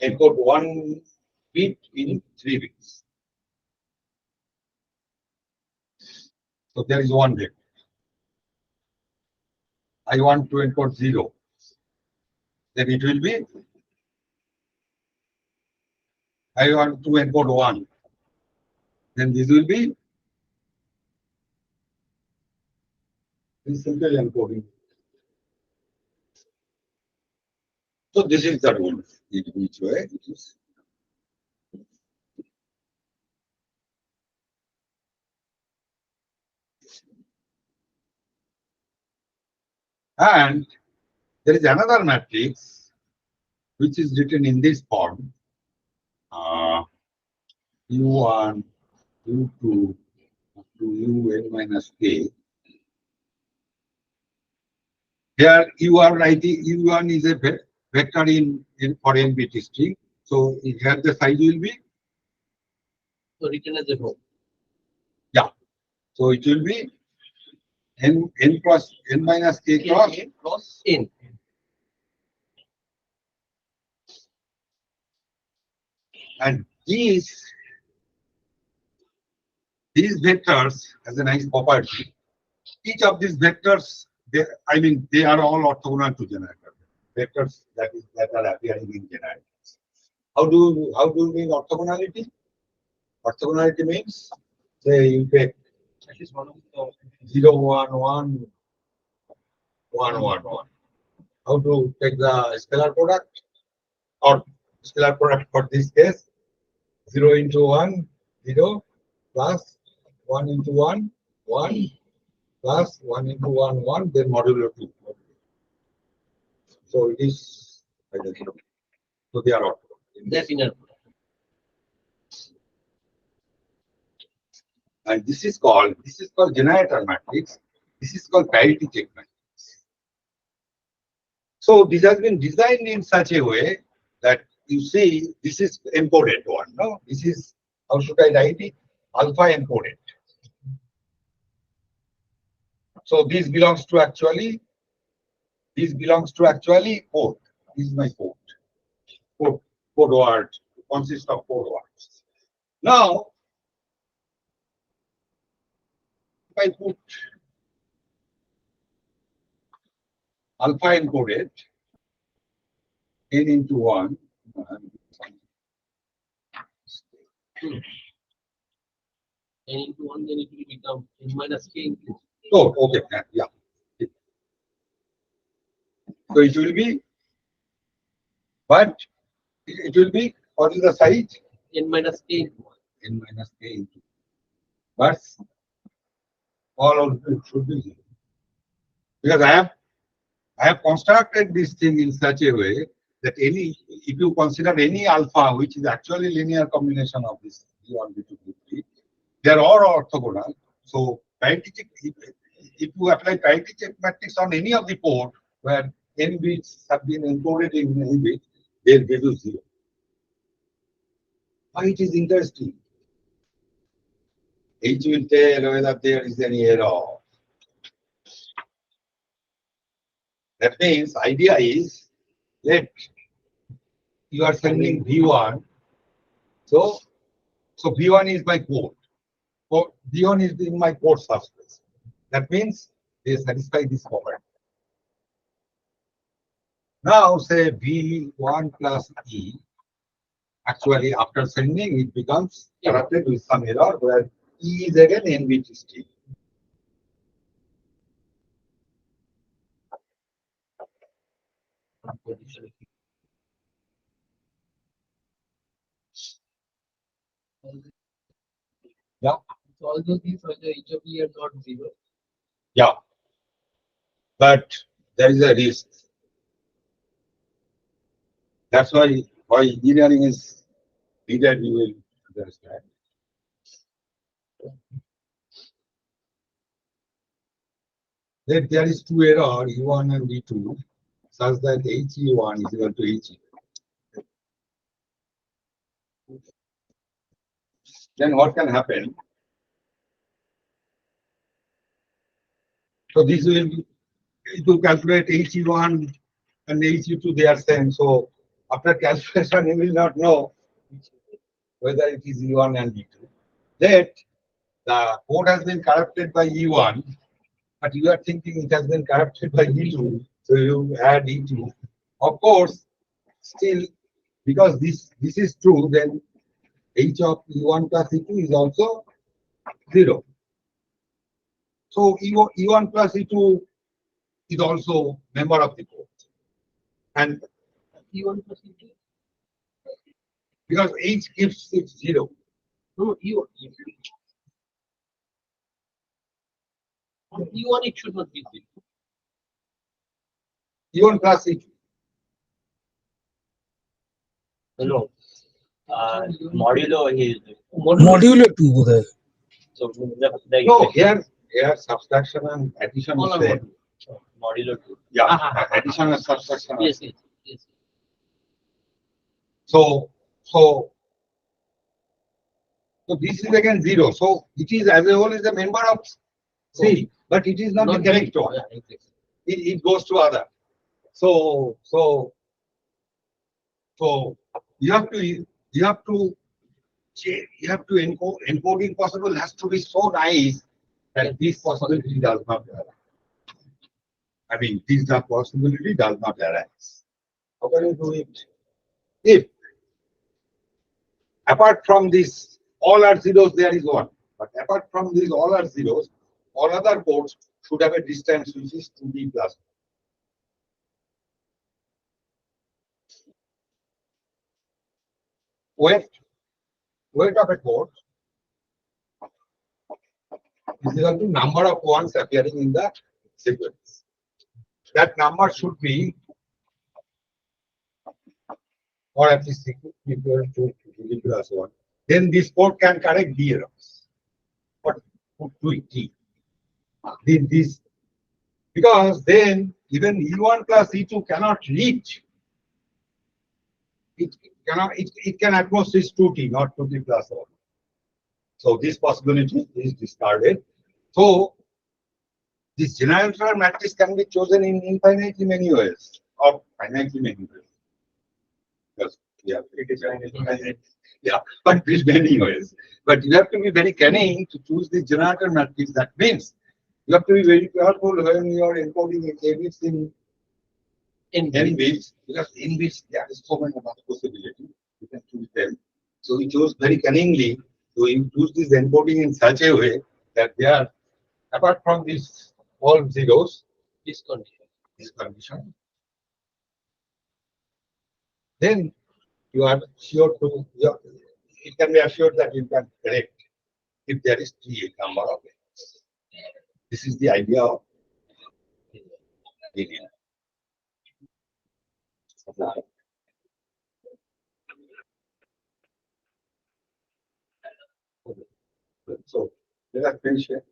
S4: encode 1 bit in 3 bits. So there is 1 bit. I want to encode 0. Then it will be, I want to encode 1. Then this will be simple encoding. So this is the rule in which way it is. And there is another matrix which is written in this form. U1, U2, to UN minus K. Here you are writing U1 is a vector in for n bit string. So here the size will be,
S6: So written as a row.
S4: yeah. So it will be n plus n minus k cross
S6: N.
S4: and these vectors has a nice property. Each of these vectors, they are all orthogonal to generator. Vectors that are appearing in generators. How do you mean orthogonality? Orthogonality means, say you take
S3: at least one of the
S4: 0, 1, 1, 1, 1, 1. How to take the scalar product? Or scalar product for this case, 0 into 1, 0 plus 1 into 1, 1 plus 1 into 1, 1, then modulo 2. So it is, so they are orthogonal.
S1: That's inner product.
S4: And this is called generator matrix. This is called parity check matrix. So this has been designed in such a way that you see this is encoded one. No, this is, how should I write it? Alpha encoded. So this belongs to actually code. This is my code. Code word consists of code words. Now, if I put alpha encoded n into 1,
S1: N into 1, then it will become n minus k into.
S4: oh, okay, yeah. So it will be, but it will be, what is the size?
S1: N minus k into 1.
S4: N minus k into. But all of it should be 0. Because I have constructed this thing in such a way that if you consider any alpha, which is actually linear combination of this B1, B2, B3, they are all orthogonal. So parity check, if you apply parity check matrix on any of the port where n bits have been encoded in any bit, they'll give you 0. Why it is interesting? H will tell whether there is any error. That means idea is, let you are sending V1. So V1 is my code. So V1 is in my code subspace. That means they satisfy this format. Now say V1 plus E. Actually, after sending, it becomes corrupted with some error where E is again n bit string. Yeah.
S6: So although these are the each of you are not 0.
S4: Yeah. But there is a risk. That's why engineering is needed, you will understand. That there is two error, E1 and E2, such that HE1 is equal to HE. Then what can happen? So this will to calculate HE1 and HE2, they are same. So after calculation, you will not know whether it is E1 and E2. That the code has been corrupted by E1, but you are thinking it has been corrupted by E2, so you add E2. Of course, still, because this is true, then H of E1 plus E2 is also 0. So E1 plus E2 is also member of the code. And
S1: E1 plus E2.
S4: because H gives it 0.
S1: No, E1. E1 it should not be 0.
S4: E1 plus E2.
S2: No. Modulo is.
S3: Modulo 2 বোধ হয়।
S2: So the
S4: No, here subtraction and addition
S1: All
S4: is
S1: are
S4: same.
S2: modulo 2.
S4: Yeah, addition and subtraction. are
S1: Yes,
S4: same.
S1: yes.
S4: So this is again 0. So it is as a whole is a member of C, but it is not the correct one.
S1: Yeah, exactly.
S4: It goes to other. So you have to encoding possible has to be so nice that this possibility does not arise. I mean, this possibility does not arise. How can you do it? If apart from this, all are zeros, there is one. But apart from these, all are zeros. All other ports should have a distance which is 2D plus. Weight of a port is equal to number of ones appearing in the sequence. That number should be, or at least equal to d plus 1. Then this code can correct the errors. What put to it? This, because then even E1 plus E2 cannot reach. It can at most reach 2t, not 2t plus 1. So this possibility is discarded. So this generator matrix can be chosen in infinitely many ways, or finitely many ways. Because yeah, it is finite. Yeah, but there's many ways. But you have to be very cunning to choose the generator matrix. That means you have to be very careful when you are encoding bits in n bits, because in bits there is so many other possibilities. You can choose them. So we chose very cunningly to choose this encoding in such a way that they are, apart from these all zeros,
S1: This condition.
S4: then you are sure to, it can be assured that you can correct if there is a number of it. This is the idea of linear. So let us finish here.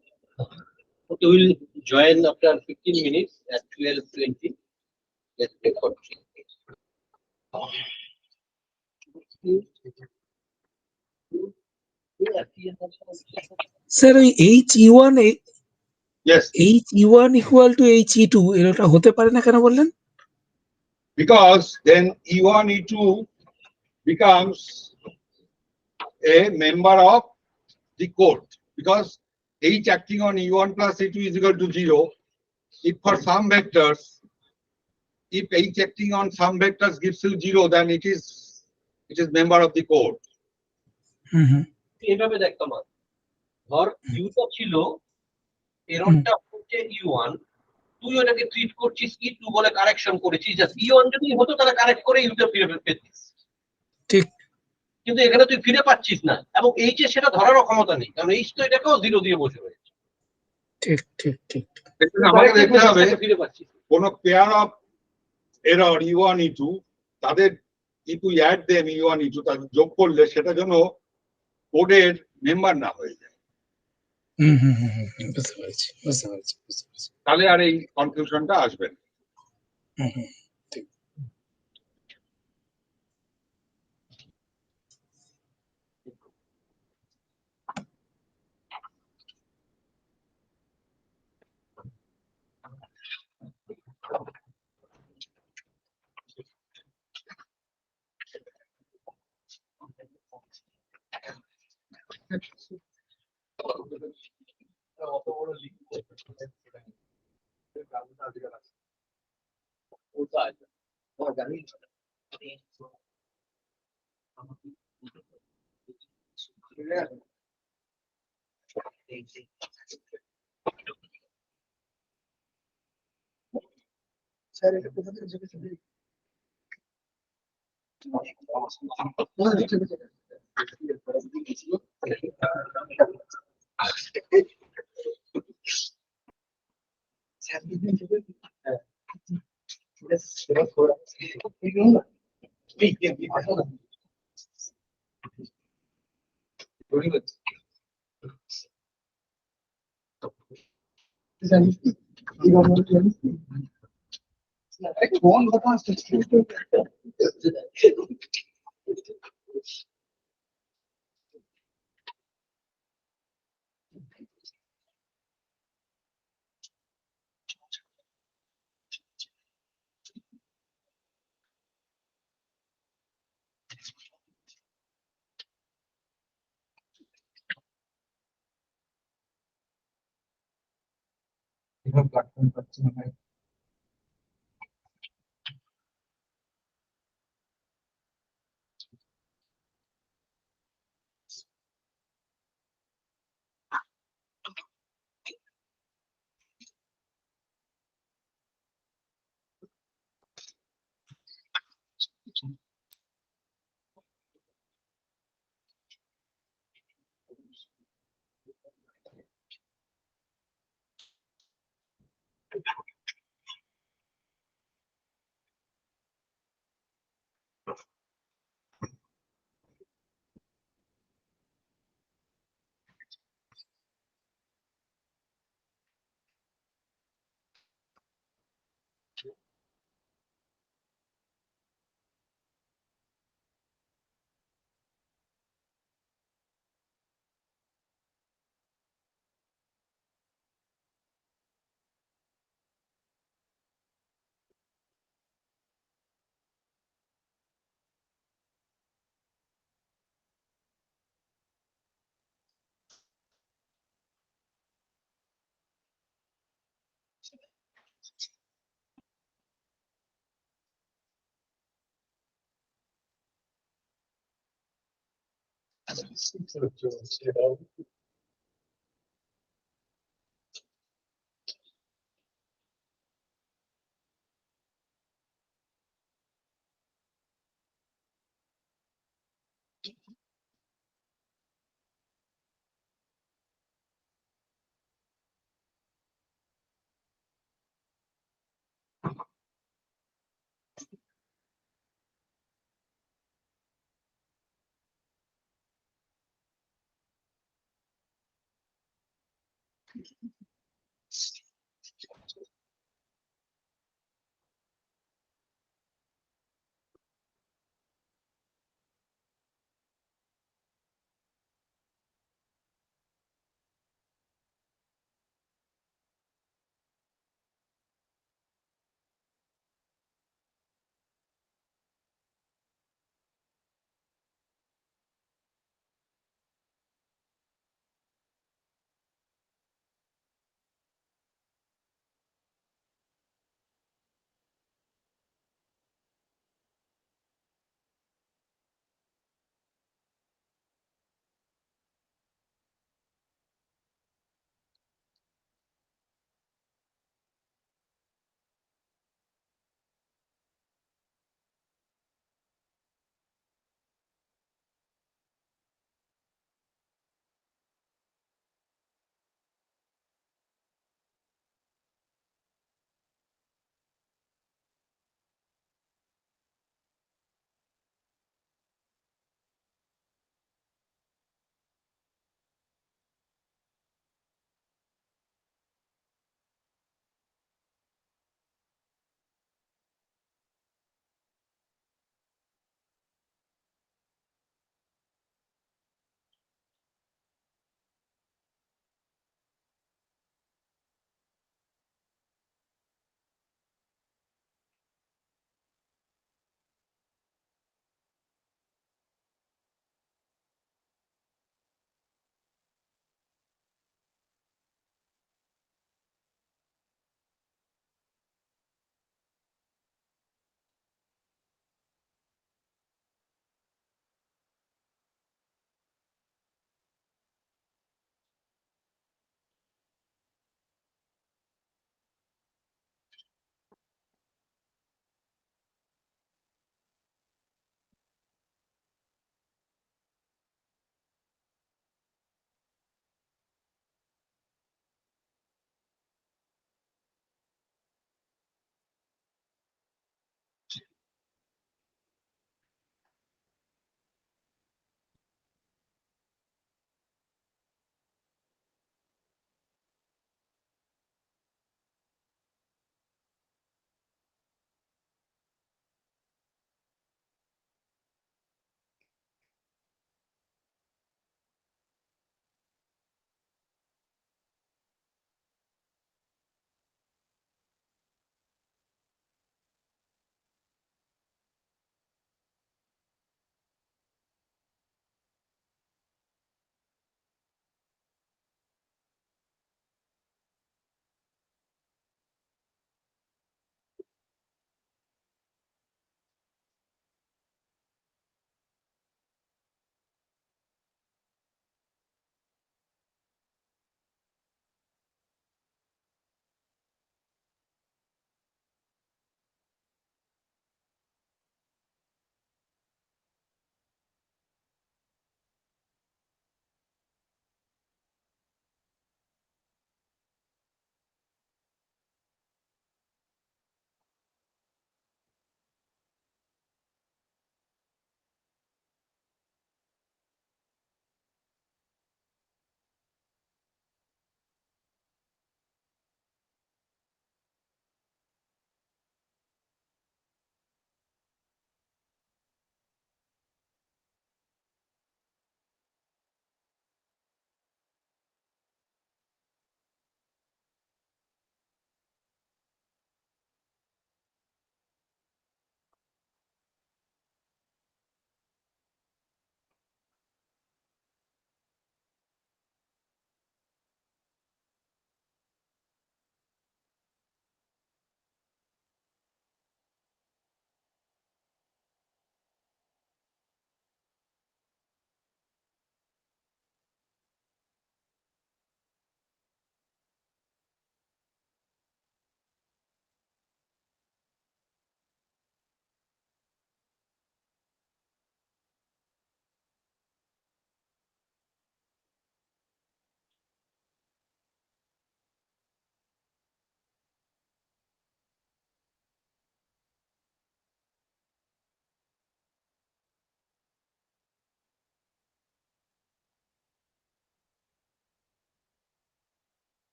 S1: Okay, we'll join after 15 minutes at 12:20. Let's take for
S3: sir ওই HE1
S4: Yes,
S3: HE1 equal to HE2 এটা হতে পারে না কেন বললেন?
S4: because then E1, E2 becomes a member of the code, because H acting on E1 plus E2 is equal to 0. If for some vectors, if H acting on some vectors gives you 0, then it is member of the code.
S1: এইভাবে দেখতাম ধর Yuta ছিল এররটা হচ্ছে E1, তুই ওটাকে treat করছিস E2 বলে correction করেছিস, জাস্ট E1 যদি হতো তাহলে কারেক্ট করে ইউটা ফিরে পেতিস।
S3: ঠিক।
S1: কিন্তু এখানে তুই ফিরে পাচ্ছিস না, এবং এইচ এর সেটা ধরারও ক্ষমতা নেই, কারণ এইচ তো এটাকেও 0 দিয়ে বসে রয়েছে।
S3: ঠিক ঠিক ঠিক।
S4: আমাকে দেখতে হবে
S1: ফিরে পাচ্ছিস
S4: কোন pair of error E1 E2 তাদের if we add them E1 E2 তাদের যোগ করলে সেটা যেন কোডের মেম্বার না হয়ে যায়।
S3: বুঝতে পেরেছি বুঝতে পেরেছি বুঝতে পেরেছি।
S4: তাহলে আর এই কনফিউশনটা আসবে না।
S3: ঠিক।
S1: অত বড় লিঙ্ক ওটা আছে জানি
S3: স্যার এটা কোথা থেকে শিখেছেন? এবার প্ল্যাটফর্ম পাচ্ছি না ভাই।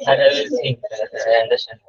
S2: I will think. I understand.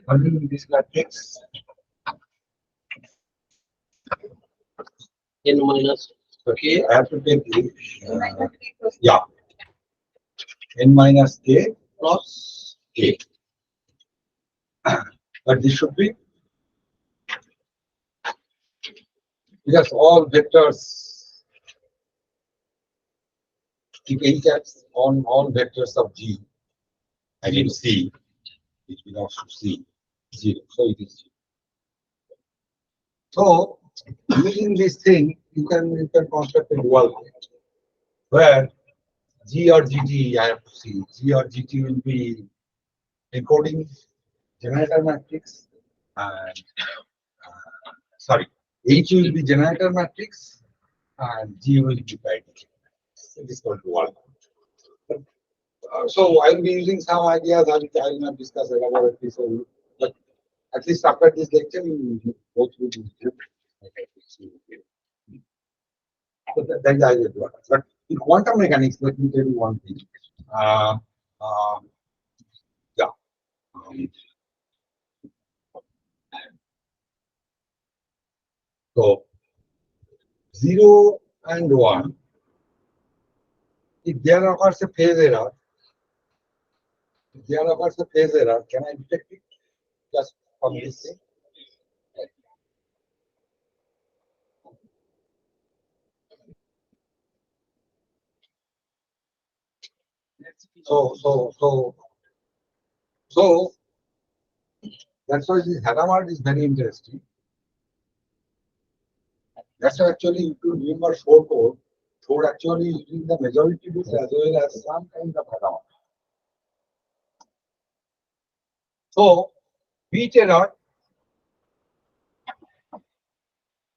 S4: Considering this matrix,
S1: N minus
S4: okay, I have to take the,
S5: Minus K plus
S4: yeah, n minus k
S1: plus
S4: k. But this should be, because all vectors, if n caps on all vectors of G, I mean C, which belongs to C, 0. So it is 0. So using this thing, you can construct a dual point where G or GT, I have to see, G or GT will be encoding generator matrix and sorry, H will be generator matrix and G will be bidirectional. It is called dual point. So I will be using some ideas and I will not discuss elaborately. So, but at least after this lecture, you will go through this. So that is the idea. But in quantum mechanics, let me tell you one thing. Uh, uh, yeah. So 0 and 1, if there occurs a phase error, can I detect it just from this thing? So that's why this Hadamard is very interesting. That's why actually, if you remember short code, should actually using the majority bits as well as some kind of Hadamard. So each error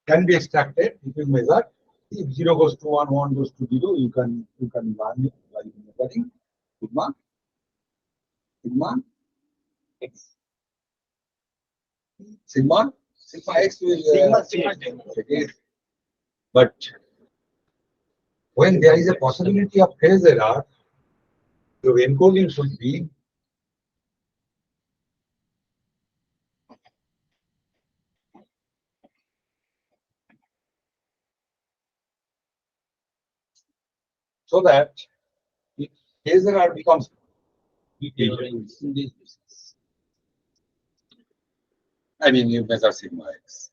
S4: can be extracted if you measure. If 0 goes to 1, 1 goes to 0, you can learn it by measuring sigma x will okay. But when there is a possibility of phase error, your encoding should be so that if phase error becomes I mean, you measure sigma x.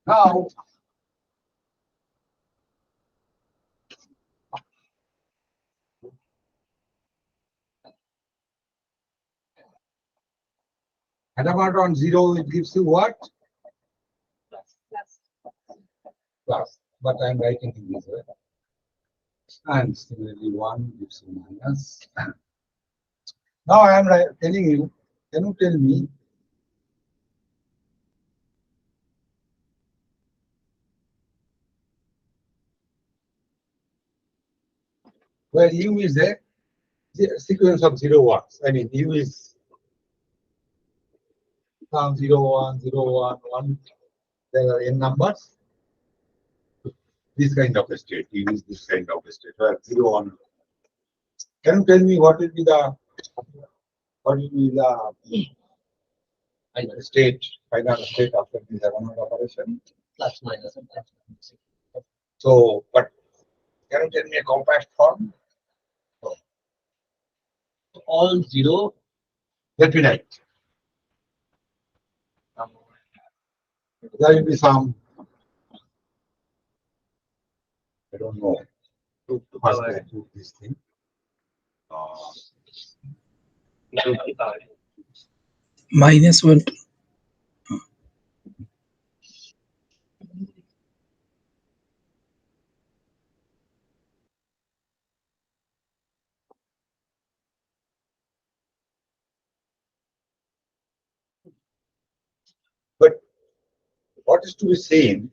S4: Now, Hadamard on 0, it gives you what? plus, but I am writing in this way. And similarly, 1 gives you minus. Now I am telling you, can you tell me where U is a sequence of 0 ones? I mean, U is 0, 1, 0, 1, 1. There are n numbers. This kind of a state, U is this kind of a state, where 0, 1. Can you tell me what will be the final state after the diagonal operation?
S6: Plus minus and plus.
S4: So, but can you tell me a compact form?
S1: All 0.
S4: Let me write. There will be some, I don't know, first I do this thing.
S3: -1.
S4: But what is to be seen?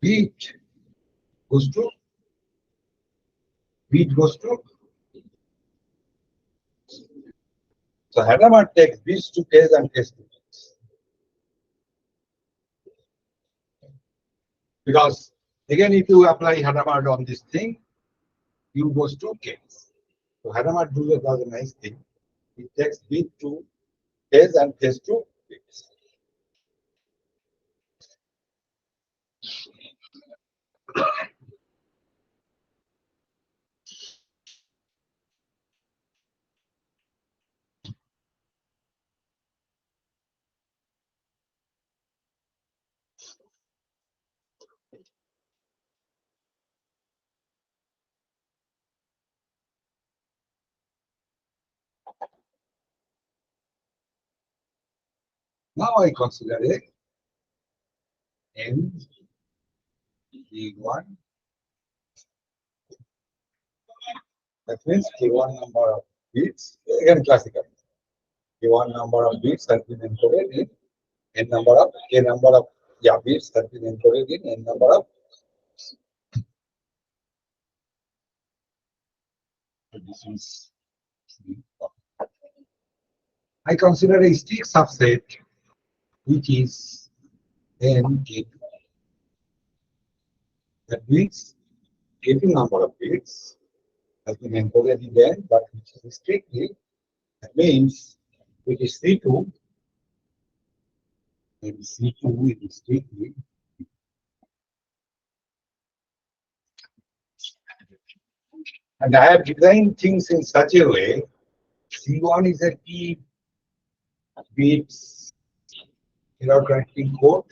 S4: Beat goes to beat goes to. So Hadamard takes beats to case and case to case. Because again, if you apply Hadamard on this thing, U goes to case. So Hadamard does a nice thing. It takes beat to case and case to case. Now I consider a n K1. That means K1 number of bits, again classical. K1 number of bits has been encoded in n number of K number of bits has been encoded in n number of. This is, I consider a stick subset which is n K2. That means K2 number of bits has been encoded in n, but which is strictly, that means it is C2, and C2 it is strictly. And I have designed things in such a way, C1 is a T bits error correcting code.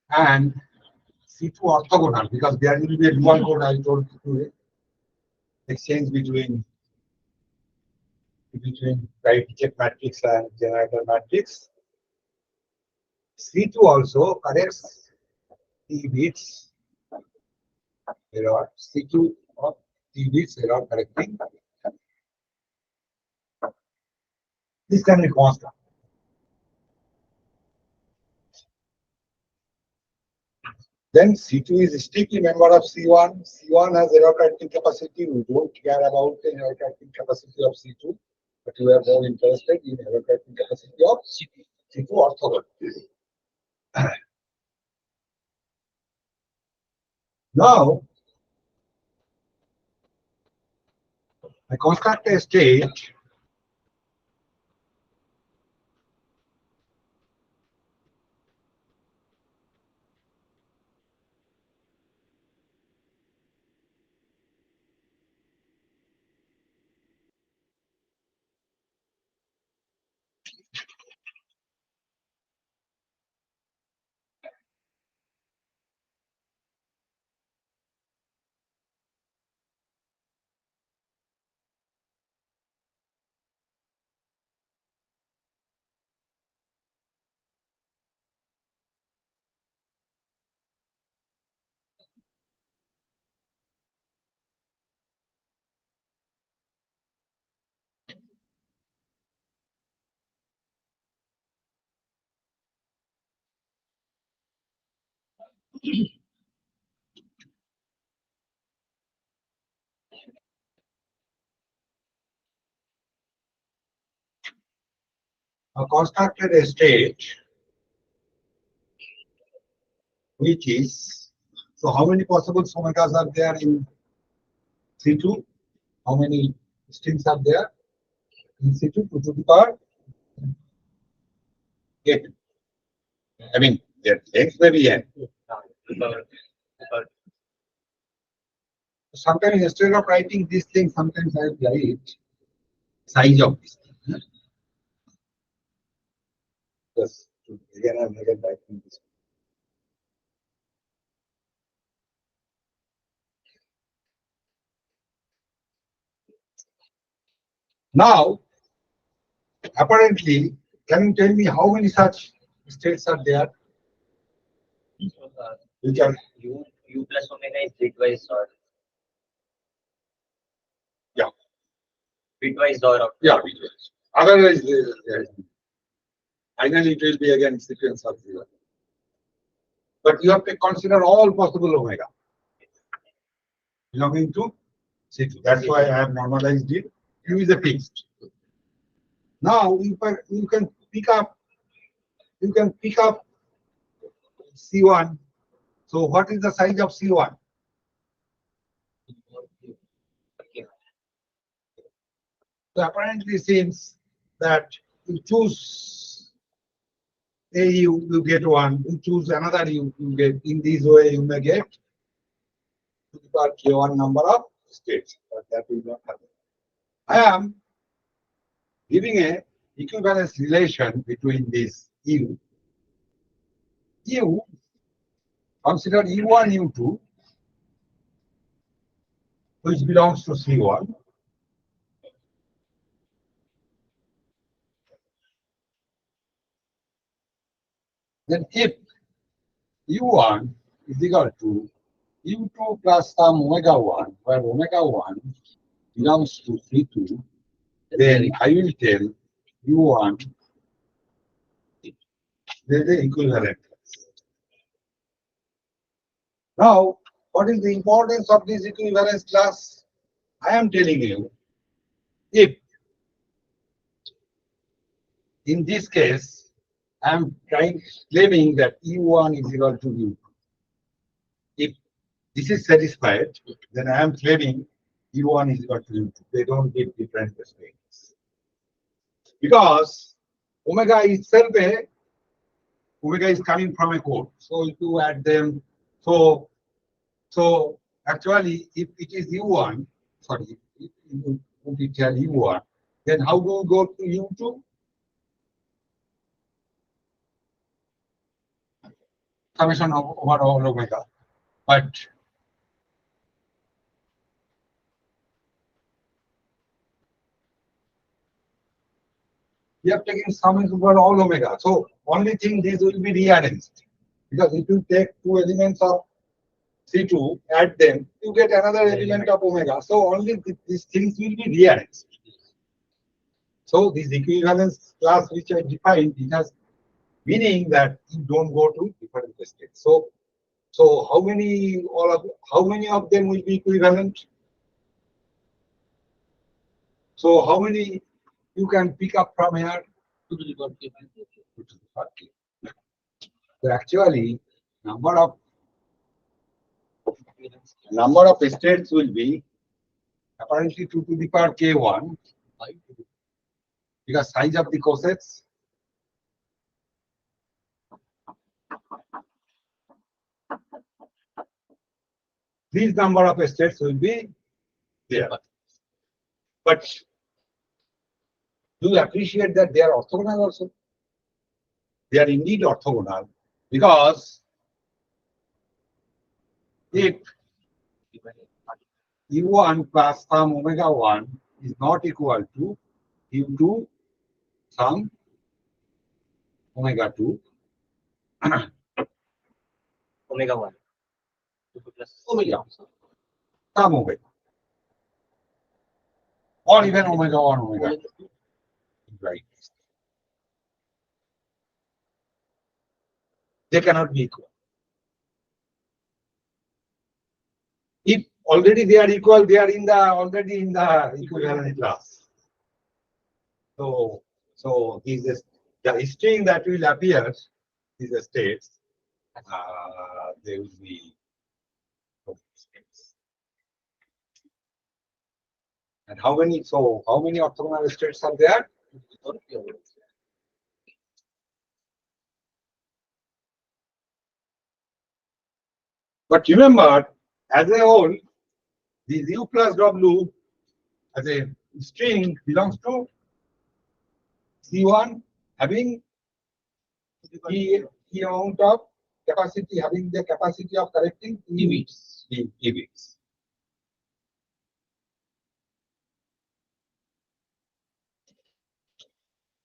S4: And C2 orthogonal, because there will be a dual code I told you to exchange between right check matrix and generator matrix. C2 also corrects T bits error. C2 of T bits error correcting. This can be constant. Then C2 is strictly member of C1. C1 has error correcting capacity. We don't care about the error correcting capacity of C2, but we are more interested in error correcting capacity of C2 orthogonal. Now, I construct a state A constructed a state which is, so how many possible omegas are there in C2? How many strings are there in C2 to the power? 8. I mean, their length may be n. Sometimes instead of writing this thing, sometimes I write size of this thing. Yes. Again, I'm again writing this. Now, apparently, can you tell me how many such states are there? Which are
S2: U plus omega is bitwise or
S4: yeah,
S2: bitwise or of
S4: yeah. Otherwise, finally it will be again sequence of 0. But you have to consider all possible omega belonging to C2. That's why I have normalized it. U is a fixed. Now you can pick up C1. So what is the size of C1? So apparently seems that you choose a U, you get 1. You choose another U, you get, in this way you may get to the power K1 number of states, but that will not happen. I am giving a equivalence relation between this U. U, consider U1, U2, which belongs to C1. Then if U1 is equal to U2 plus some omega 1, where omega 1 belongs to C2, then I will tell U1 there is the equivalent. Now, what is the importance of this equivalence class? I am telling you, if in this case, I am claiming that U1 is equal to U2. If this is satisfied, then I am claiming U1 is equal to U2. They don't give different states. Because omega itself, omega is coming from a code. So if you add them, so actually, if it is U1, sorry, if you put it here U1, then how do you go to U2? Summation over all omega. But we have taken summation over all omega. So only thing this will be rearranged. Because if you take two elements of C2, add them, you get another element of omega. So only these things will be rearranged. So this equivalence class which I defined, it has meaning that you don't go to different states. So how many of them will be equivalent? So how many you can pick up from here? To the power k. So actually, number of states will be apparently 2 to the power k1, because size of the cosets these number of states will be there. But do you appreciate that they are orthogonal also? They are indeed orthogonal, because if U1 plus some omega 1 is not equal to U2 some omega 2
S2: omega 1. Plus
S1: omega.
S4: some omega, or even omega 1 omega 2, right? They cannot be equal. If already they are equal, they are already in the equivalent class. So the string that will appear is the states. They will be states. And how many orthogonal states are there? But remember, as a whole, the u plus w as a string belongs to C1 having the amount of capacity, having the capacity of correcting E bits.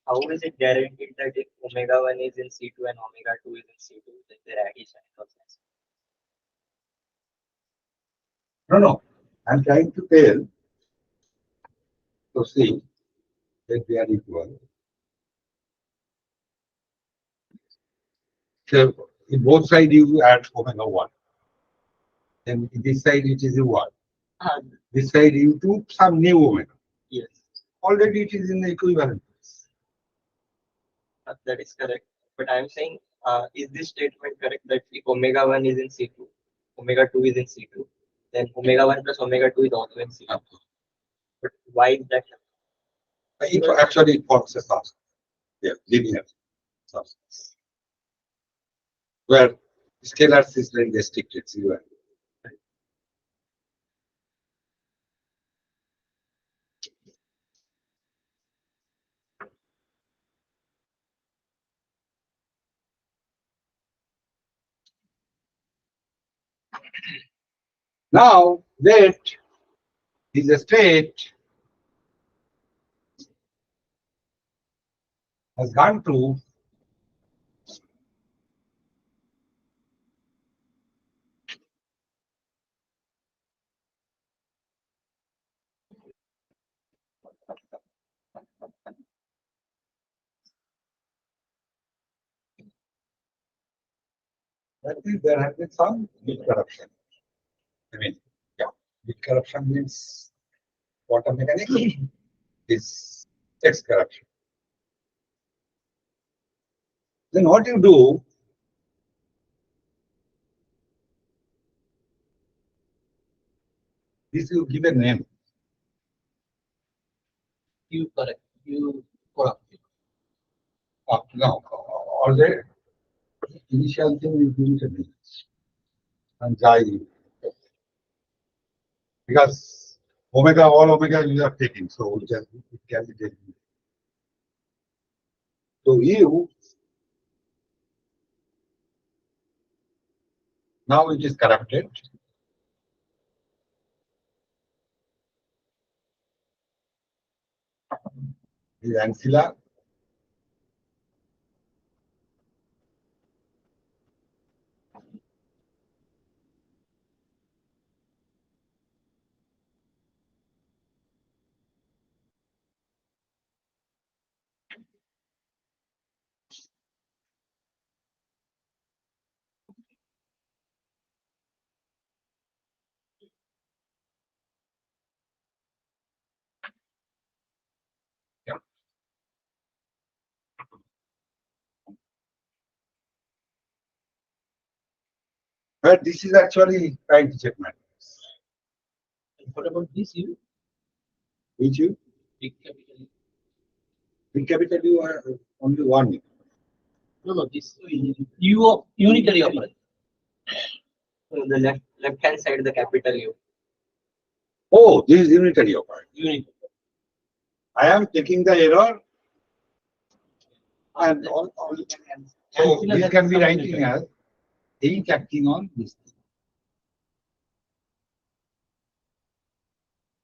S2: How is it guaranteed that if omega 1 is in C2 and omega 2 is in C2, then their addition is also
S4: No. I'm trying to tell to see that they are equal. So in both sides you add omega 1. Then in this side it is U1. This side you took some new omega.
S2: yes,
S4: Already it is in the equivalent.
S2: that is correct. But I'm saying, is this statement correct that if omega 1 is in C2, omega 2 is in C2, then omega 1 plus omega 2 is also in C2. But why is that?
S4: It actually forms a subset. Yeah, linear subsets. Where scalars is very restricted, zero. Now that is a state has gone to that is there has been some bit corruption. I mean, yeah, bit corruption means quantum mechanics is X corruption. Then what you do, this you give a name.
S6: You correct. You correct.
S4: No, or the initial thing is give it a name. And xi, because omega, all omega you are taking, so it can be taken. So U, now it is corrupted. The ancilla. Yeah. But this is actually trying to check matrix.
S6: What about this U?
S4: Which U?
S6: Big capital.
S4: Big capital U are only one.
S6: No, this U of unitary operation.
S2: So the left hand side, the capital U.
S4: Oh, this is unitary operator.
S6: Unit.
S4: I am taking the error and all so this can be writing as H acting on this.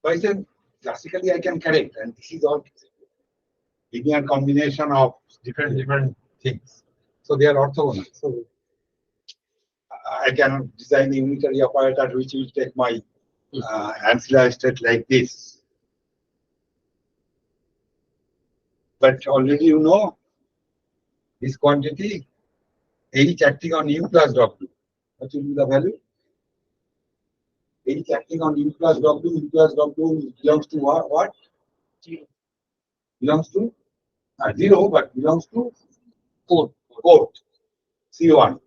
S4: So I said classically I can correct, and this is all linear combination of different things. So they are orthogonal. So I can design a unitary operator which will take my ancillary state like this. But already you know this quantity H acting on U plus W. What will be the value? H acting on U plus W belongs to what? Belongs to 0, but belongs to 4. C1.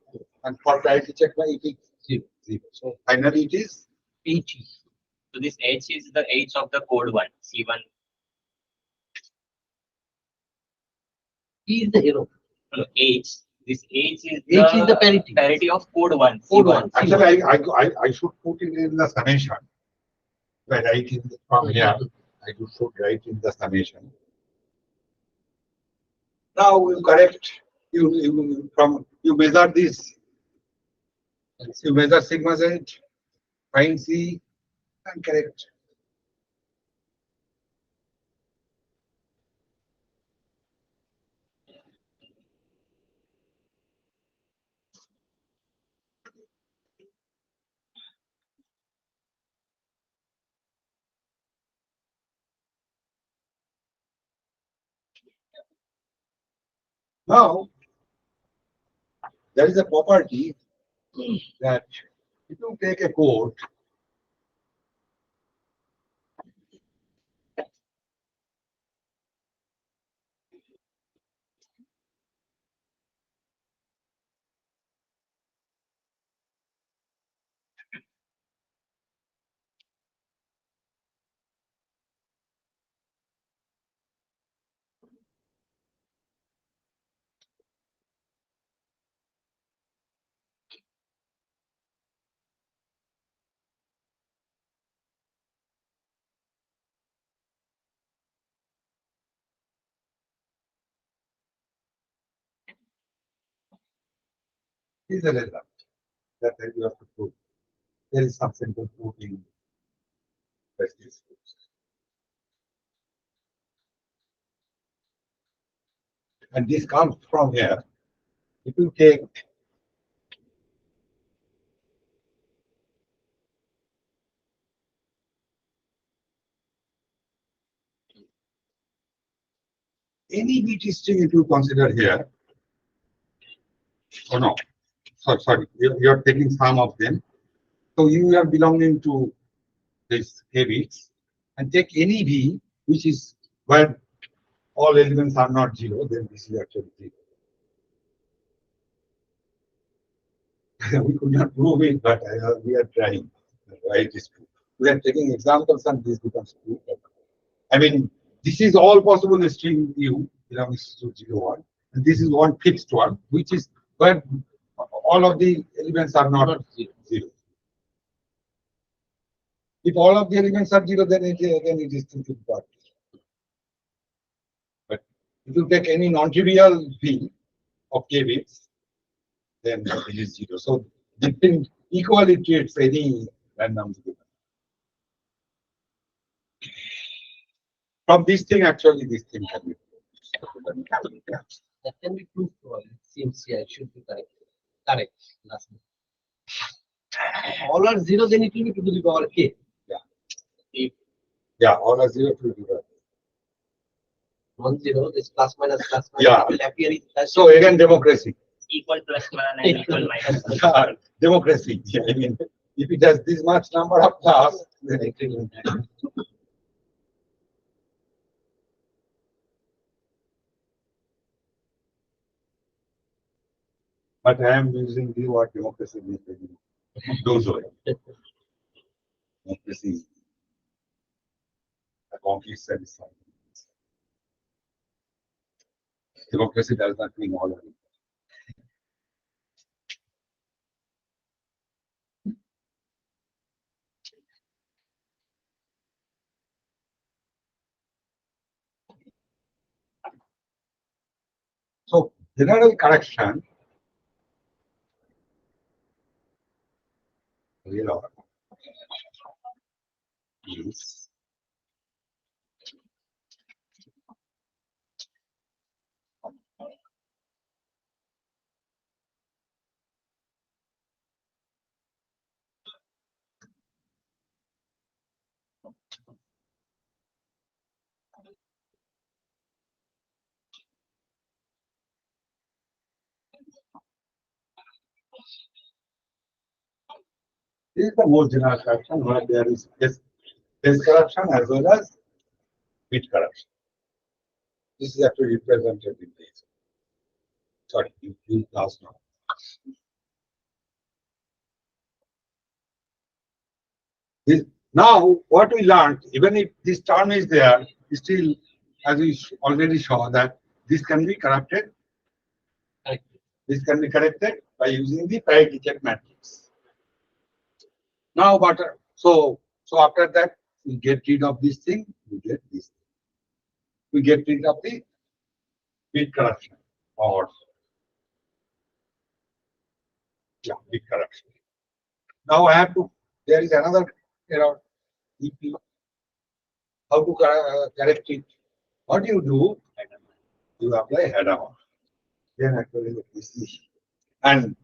S4: And for priority check by it is 0. So finally it is
S1: H.
S2: So this H is the H of the code one, C1.
S1: E is the hero.
S2: No, H. This H is
S1: H is the parity.
S2: Parity of code one.
S1: Code
S2: C1.
S1: one.
S4: actually I should put it in the summation. If I write in from here, I should write in the summation. Now you correct. You measure this. You measure sigma z, find C, and correct. Now there is a property that if you take a code, is a result that you have to prove. There is some simple proving practice. And this comes from here. If you take any bit string, if you consider here, oh no, sorry, you're taking some of them. So you are belonging to this A bits and take any B which is where all elements are not 0, then this is actually 0. We could not prove it, but we are trying. Right? Is true. We are taking examples and this becomes true. I mean, this is all possible string U belongs to 0, 1. And this is one fixed one, which is where all of the elements are not 0. If all of the elements are 0, then it is thinking part. But if you take any non-trivial V of k bits, then it is 0. So the thing equally treats any random element. From this thing, actually, this thing can be.
S1: That can be proved to all. It seems yeah, it should be correct. Correct. Last one. All are 0, then it will be to the power k.
S4: Yeah, all are 0 to be right.
S1: 1 0, this plus minus
S4: Yeah.
S1: will appear in plus.
S4: So again, democracy.
S2: Equal plus 1 and equal minus 1.
S4: Democracy. Yeah, I mean, if it has this much number of class, then it will. But I am using the word democracy means those way. Democracy, a complete satisfying. Democracy does not mean all of it. So general correction, you know, is This is the most general corruption where there is face corruption as well as bit corruption. This is actually represented in this. Sorry, you last now. Now, what we learned, even if this term is there, still, as we already saw, that this can be corrupted. This can be corrected by using the parity check matrix. Now, so after that, we get rid of this thing. We get this. We get rid of the bit corruption or yeah, bit corruption. Now I have to. There is another error. How to correct it? What you do? You apply head on. Then actually this is and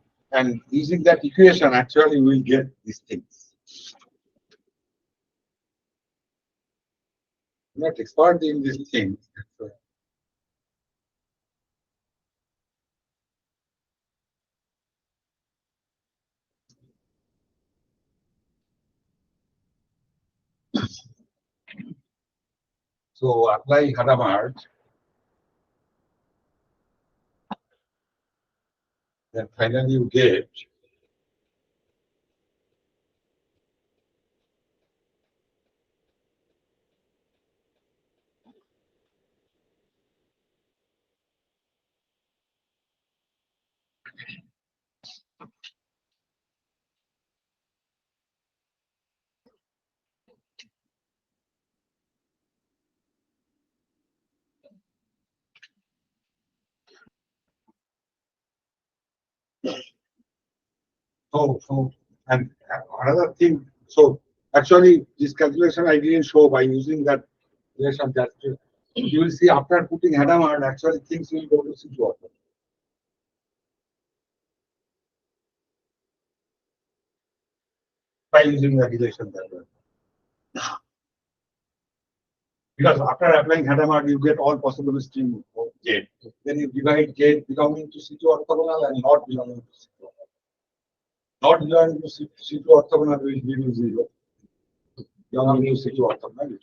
S4: using that equation actually we will get these things. I'm not expert in these things. So apply Hadamard. Then finally you get so and another thing. So actually this calculation I didn't show by using that relation that you will see after putting Hadamard actually things will go to C2 by using the relation that way. Because after applying Hadamard, you get all possible stream of Z. Then you divide Z belonging to C2 orthogonal and not belonging to C2 orthogonal. Not belonging to C2 orthogonal will give you 0. Belonging to C2 orthogonal will.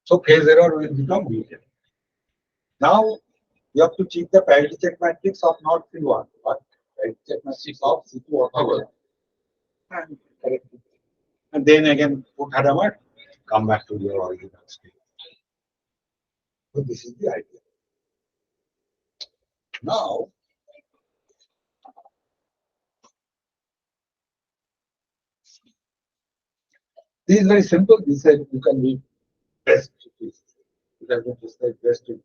S4: So phase error will become V. Now you have to check the parity check matrix of not C1, but parity check matrix of C2 orthogonal. And correct it. And then again put Hadamard, come back to your original state. So this is the idea. Now this is very simple. This is you can be best. You can be described best in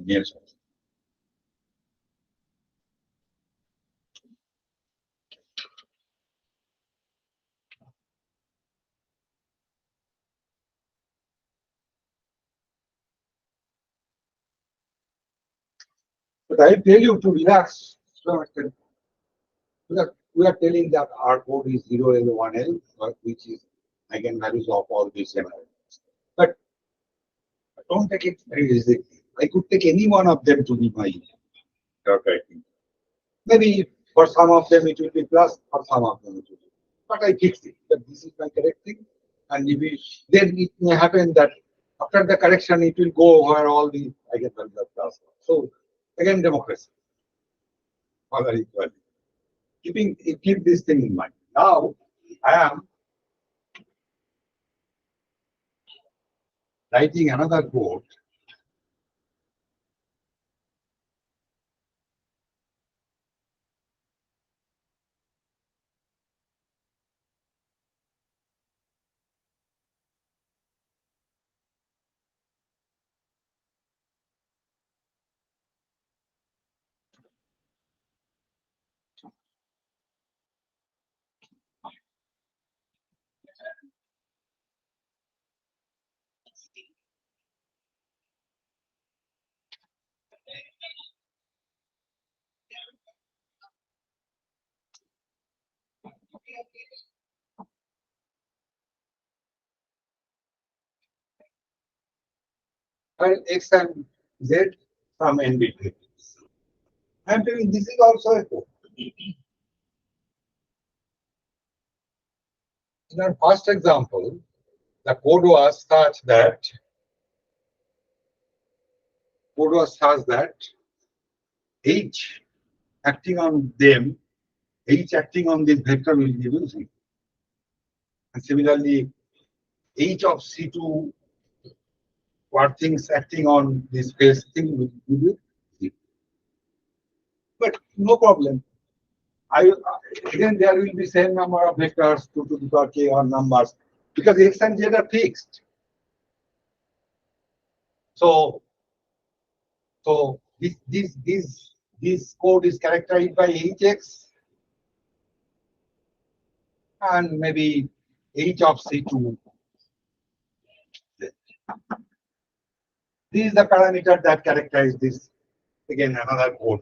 S4: years. But I tell you to relax. So we are telling that our code is 0 and 1L, which is eigenvalues of all these elements. But don't take it very easily. I could take any one of them to be my writing. Maybe for some of them it will be plus, for some of them it will be. But I fixed it. That this is my correct thing. And then it may happen that after the correction it will go over all the eigenvalues of plus. So again democracy. Other equality. Keep this thing in mind. Now I am writing another code. and X and Z from n bit matrix. I am telling this is also a code. In our first example, the code was such that H acting on them, H acting on this vector will give you 0. And similarly, H of C2 what things acting on this phase thing will give you 0. But no problem. Again there will be same number of vectors 2 to the power k or numbers because X and Z are fixed. So this code is characterized by Hx and maybe H of C2. This is the parameter that characterize this. Again, another code.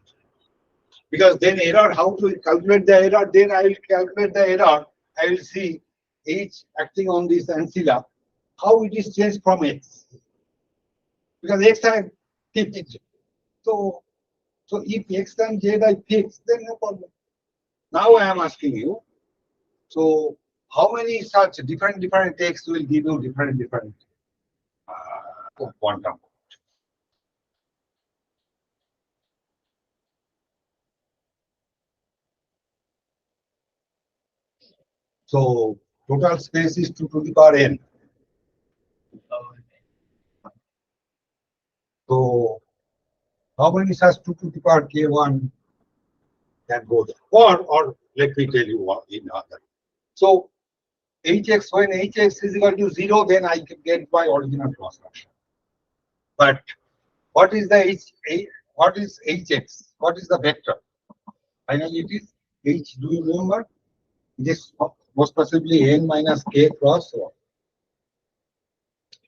S4: Because then error, how to calculate the error? Then I will calculate the error. I will see H acting on this ancilla, how it is changed from X. Because X I fixed. So if X and Z I fix, then no problem. Now I am asking you. So how many such different X will give you different quantum? So total space is 2 to the power n. So how many such 2 to the power k1 can go there? Or let me tell you what in other. So Hx, when Hx is equal to 0, then I can get my original construction. But what is the what is Hx? What is the vector? Finally, it is H. Do you remember? It is most possibly n minus k cross 1.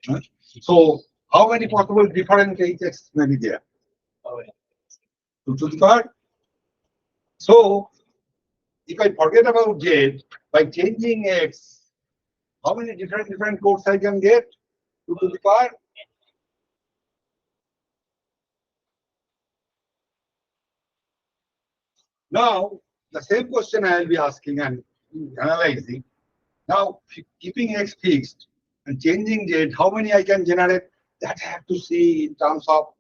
S4: Huh? So how many possible different Hx may be there? 2 to the power. So if I forget about Z, by changing X, how many different codes I can get? 2 to the power. Now, the same question I will be asking and analyzing. Now, keeping X fixed and changing Z, how many I can generate? That I have to see in terms of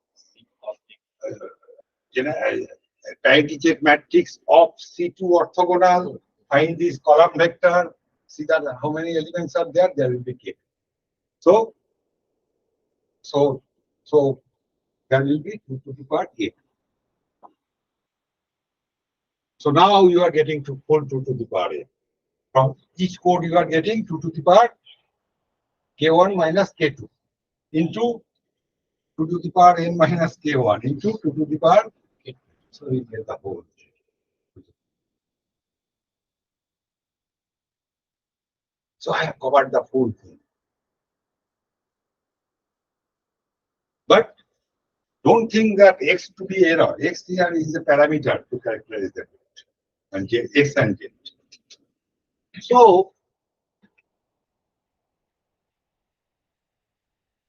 S4: parity check matrix of C2 orthogonal, find this column vector, see that how many elements are there, there will be K. So there will be 2 to the power K. So now you are getting to full 2 to the power A. From each code you are getting 2 to the power K1 minus K2 into 2 to the power n minus K1 into 2 to the power K2. So we get the whole. So I have covered the full thing. But don't think that X to be error. X here is a parameter to characterize the and J, X and J. So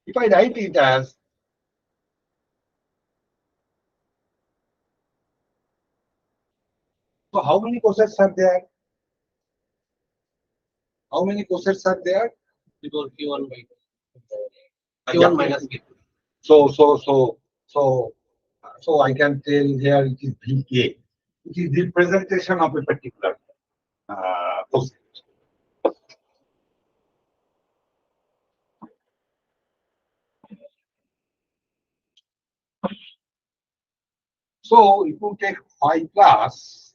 S4: if I write it as so how many cosets are there? How many cosets are there?
S1: Because Q1 by Q1 minus K2.
S4: So I can tell here it is VK, which is the representation of a particular coset. So if you take phi plus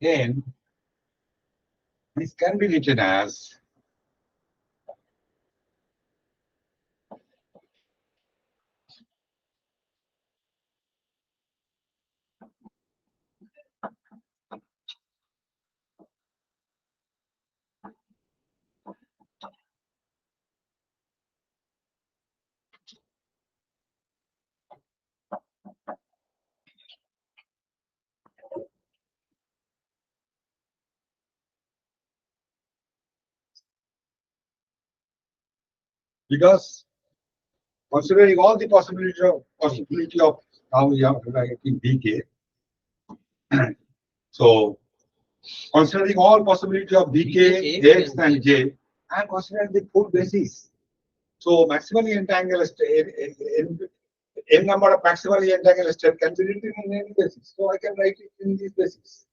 S4: n, this can be written as because considering all the possibility of now we are writing dk. So considering all possibility of dk, x and j, I am considering the full basis. So maximally entangled n number of maximally entangled state can be written in any basis. So I can write it in this basis.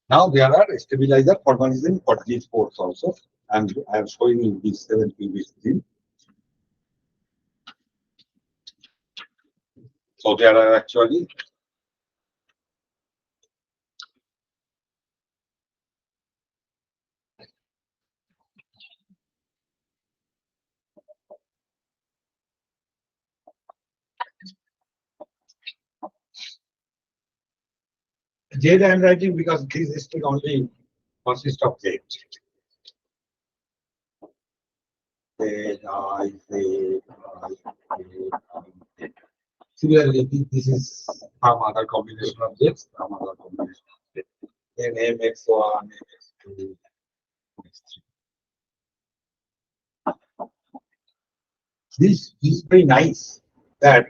S4: Now there are stabilizer formalism for these ports also. And I am showing you these 7 qubits thing. So there are actually Z I am writing because this string only consists of Z. Similarly, this is some other combination of Z's, some other combination of Z. Then MX1, MX2, MX3. This is very nice that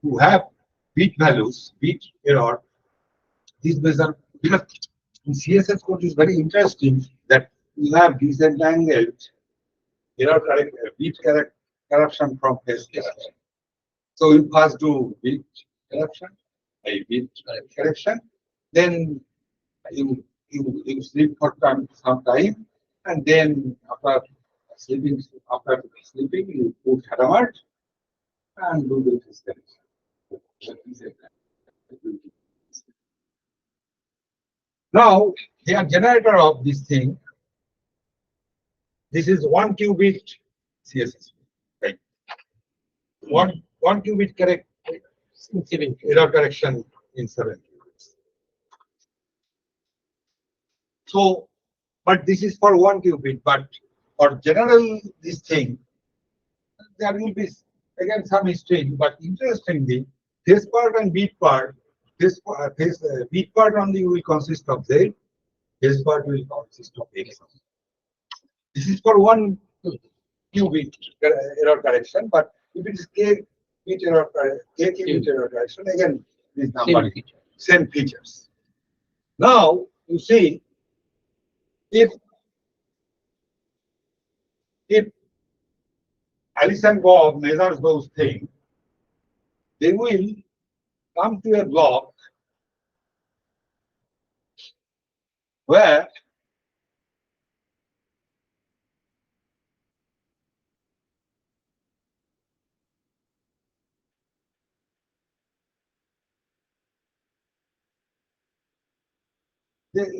S4: you have bit values, bit error. This measure because in CSS code is very interesting that you have disentangled error bit corruption from phase corruption. So you first do bit corruption, a bit correction, then you sleep for some time, and then after sleeping you put hammer and do the phase correction. Now they are generator of this thing. This is 1 qubit CSS. Right. One qubit correct error correction in 7 qubits. So, but this is for 1 qubit, but for general this thing, there will be again some string, but interestingly, this part and beat part, beat part only will consist of Z, this part will consist of X. This is for 1 qubit error correction, but if it is k bit error, k qubit error correction, again this number same features. Now you see if Alice and Bob measures those things, they will come to a block where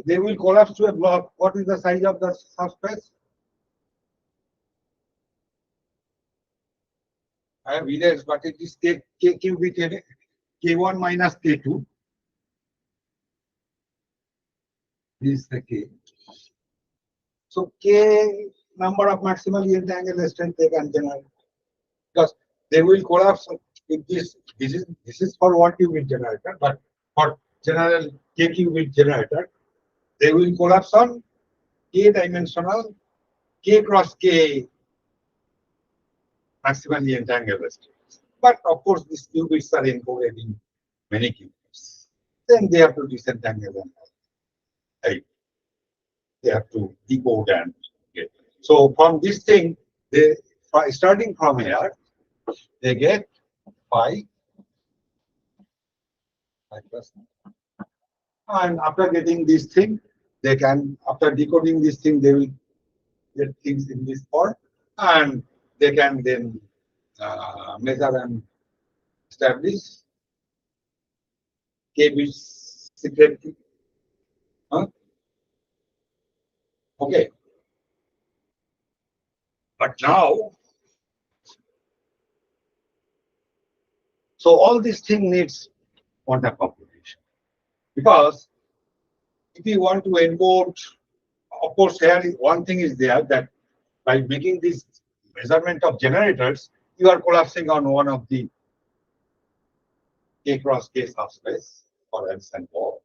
S4: they will collapse to a block. What is the size of the subspace? I have erased, but it is k qubit k1 minus k2. This is the k. So k number of maximally entangled states they can generate because they will collapse if this is for 1 qubit generator, but for general k qubit generator, they will collapse on k dimensional k cross k maximally entangled states. But of course, these qubits are encoded in many qubits. Then they have to disentangle them. Right. They have to decode and get. So from this thing, they starting from here, they get phi, and after getting this thing, they can after decoding this thing, they will get things in this form, and they can then measure and establish k bits secretly. Huh? Okay. But now, so all this thing needs quantum computation because if you want to encode, of course, here one thing is there that by making this measurement of generators, you are collapsing on one of the K cross K subspace for L and O.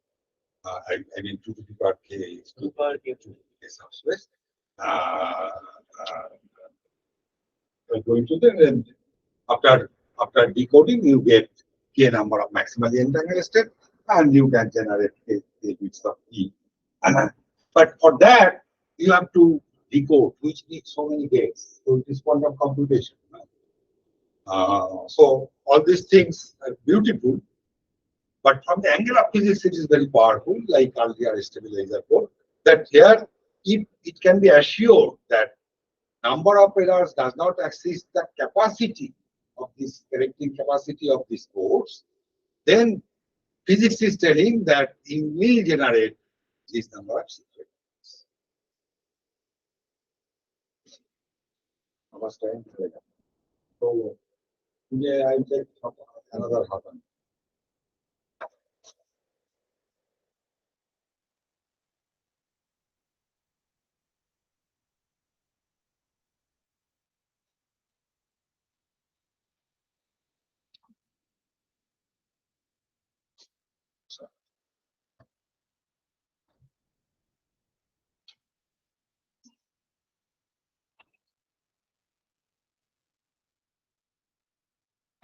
S4: I mean 2 to the power K is 2 power K to K subspace. Going to the after decoding, you get K number of maximally entangled state, and you can generate K bits of E. But for that, you have to decode, which needs so many gates. So it is quantum computation. So all these things are beautiful, but from the angle of physics, it is very powerful, like earlier stabilizer code, that here, if it can be assured that number of errors does not exceed the capacity of this correcting capacity of this course, then physics is telling that it will generate this number of secret. How much time? So today I take another half an hour.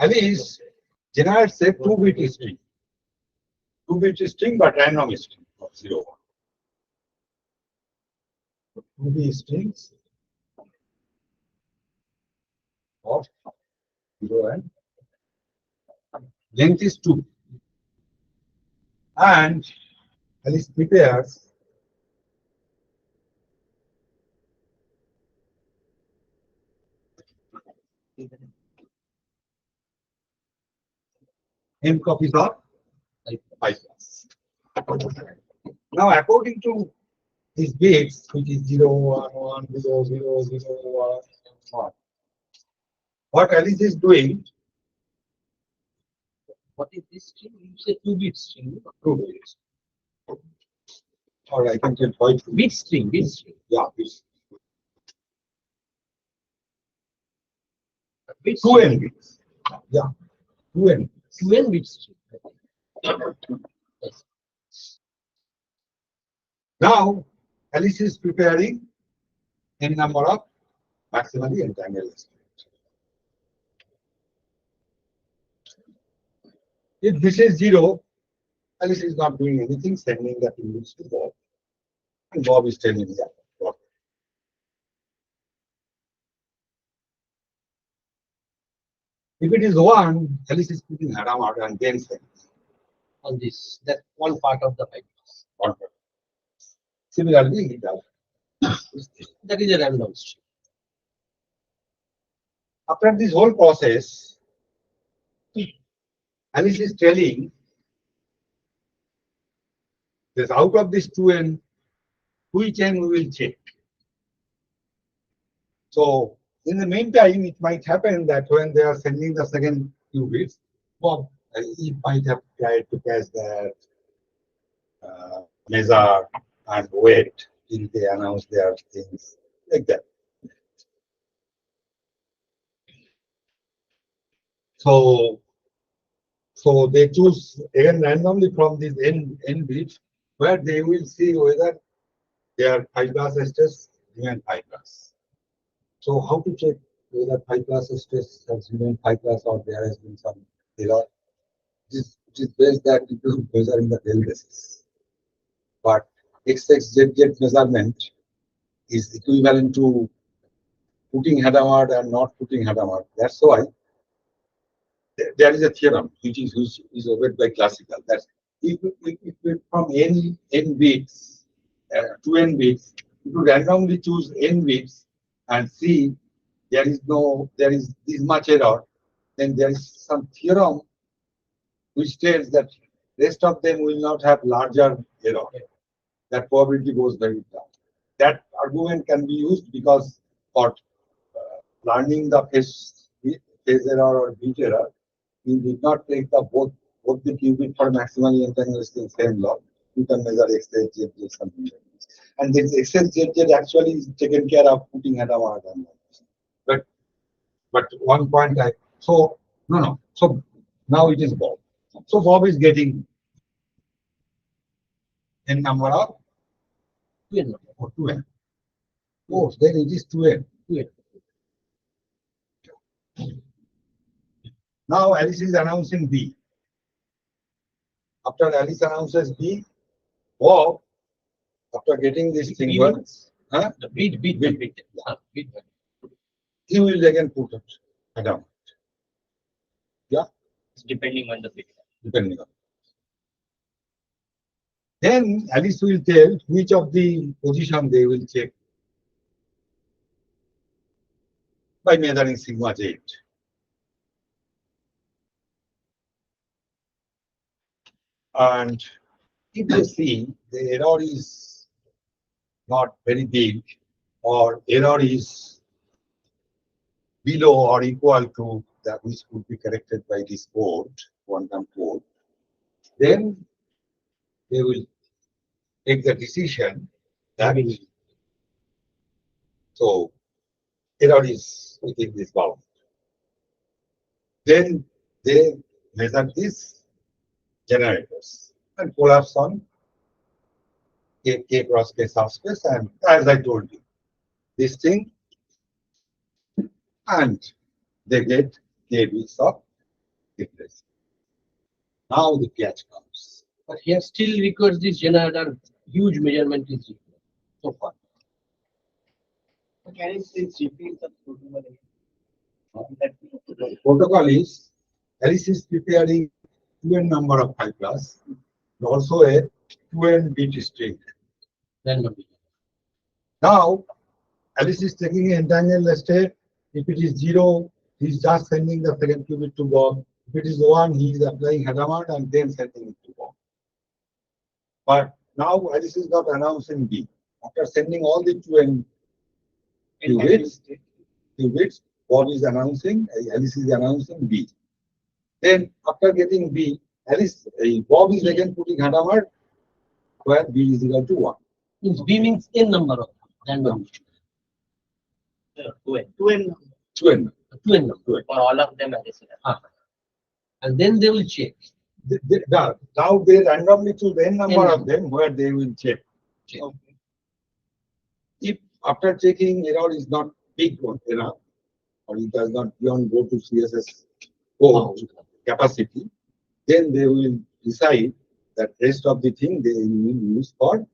S4: Alice generates a 2-bit string. 2-bit string, but random string of 0, 1. 2-bit strings of 0 and length is 2. And Alice prepares n copies of 5 plus. Now, according to these bits, which is 0, 1, 1, 0, 0, 0, 1, 1, what Alice is doing,
S6: What is this string? You say 2-bit string.
S4: 2 bits. Or I can tell why 2
S6: Bit string, bit string.
S4: Yeah, bits.
S6: Bit
S4: 2n bits. Yeah, 2n.
S6: 2n bit string. Yes.
S4: Now, Alice is preparing n number of maximally entangled states. If this is 0, Alice is not doing anything, sending that image to Bob. And Bob is telling me that. What? If it is 1, Alice is putting Adam out and then sends.
S6: On this, that one part of the pipe.
S4: One part. Similarly, he does.
S6: That is a random string.
S4: After this whole process, Alice is telling that out of this 2n, which n we will check. So, in the meantime, it might happen that when they are sending the second few bits, Bob, he might have tried to catch that measure and wait till they announce their things like that. So they choose again randomly from these n bits where they will see whether their 5 class states remain 5 class. So how to check whether 5 class states has remained 5 class or there has been some error? It is based that into measuring the tail basis. But XXZZ measurement is equivalent to putting Hadamard and not putting Hadamard. That's why there is a theorem which is obeyed by classical. That if from n bits to n bits, if you randomly choose n bits and see there is this much error, then there is some theorem which tells that rest of them will not have larger error. That probability goes very down. That argument can be used because for learning the phase error or bit error, you did not take the both the qubit for maximally entangled in same law. You can measure XXZZ something like this. And this XXZZ actually is taken care of putting Hadamard and but But one point no. So now it is Bob. So Bob is getting n number of
S1: 2n.
S4: or 2n. Oh, then it is 2n.
S1: 2n.
S4: Now Alice is announcing B. After Alice announces B, Bob, after getting this thing,
S1: B
S4: well,
S1: means
S4: huh?
S1: the bit. Bit.
S4: He will again put it Adam,
S2: Depending on the bit.
S4: depending on. Then Alice will tell which of the position they will check by measuring sigma j. And if they see the error is not very big or error is below or equal to that which could be corrected by this code, quantum code, then they will take the decision that so error is within this bound. Then they measure these generators and collapse on K cross K subspace, and as I told you, this thing, and they get K bits of difference. Now the catch comes.
S1: But here still requires this generator huge measurement is required so far.
S3: Can you please repeat the protocol again?
S4: The protocol is Alice is preparing 2n number of 5 plus, also a 2n bit string.
S1: Random.
S4: Now Alice is taking an entangled state. If it is 0, he is just sending the second qubit to Bob. If it is 1, he is applying Hadamard and then sending it to Bob. But now Alice is not announcing B. After sending all the 2n qubits, Bob is announcing, Alice is announcing B. Then after getting B, Bob is again putting Hadamard where B is equal to 1.
S1: Means B means n number of random.
S2: 2n.
S3: 2n.
S4: 2n.
S1: 2n number.
S2: For all of them at the same time.
S1: And then they will check.
S4: Now they randomly choose n number
S1: N
S4: of them where they will check.
S3: Okay.
S4: If after checking error is not big enough, or it does not beyond go to CSS code capacity, then they will decide that rest of the thing they will use for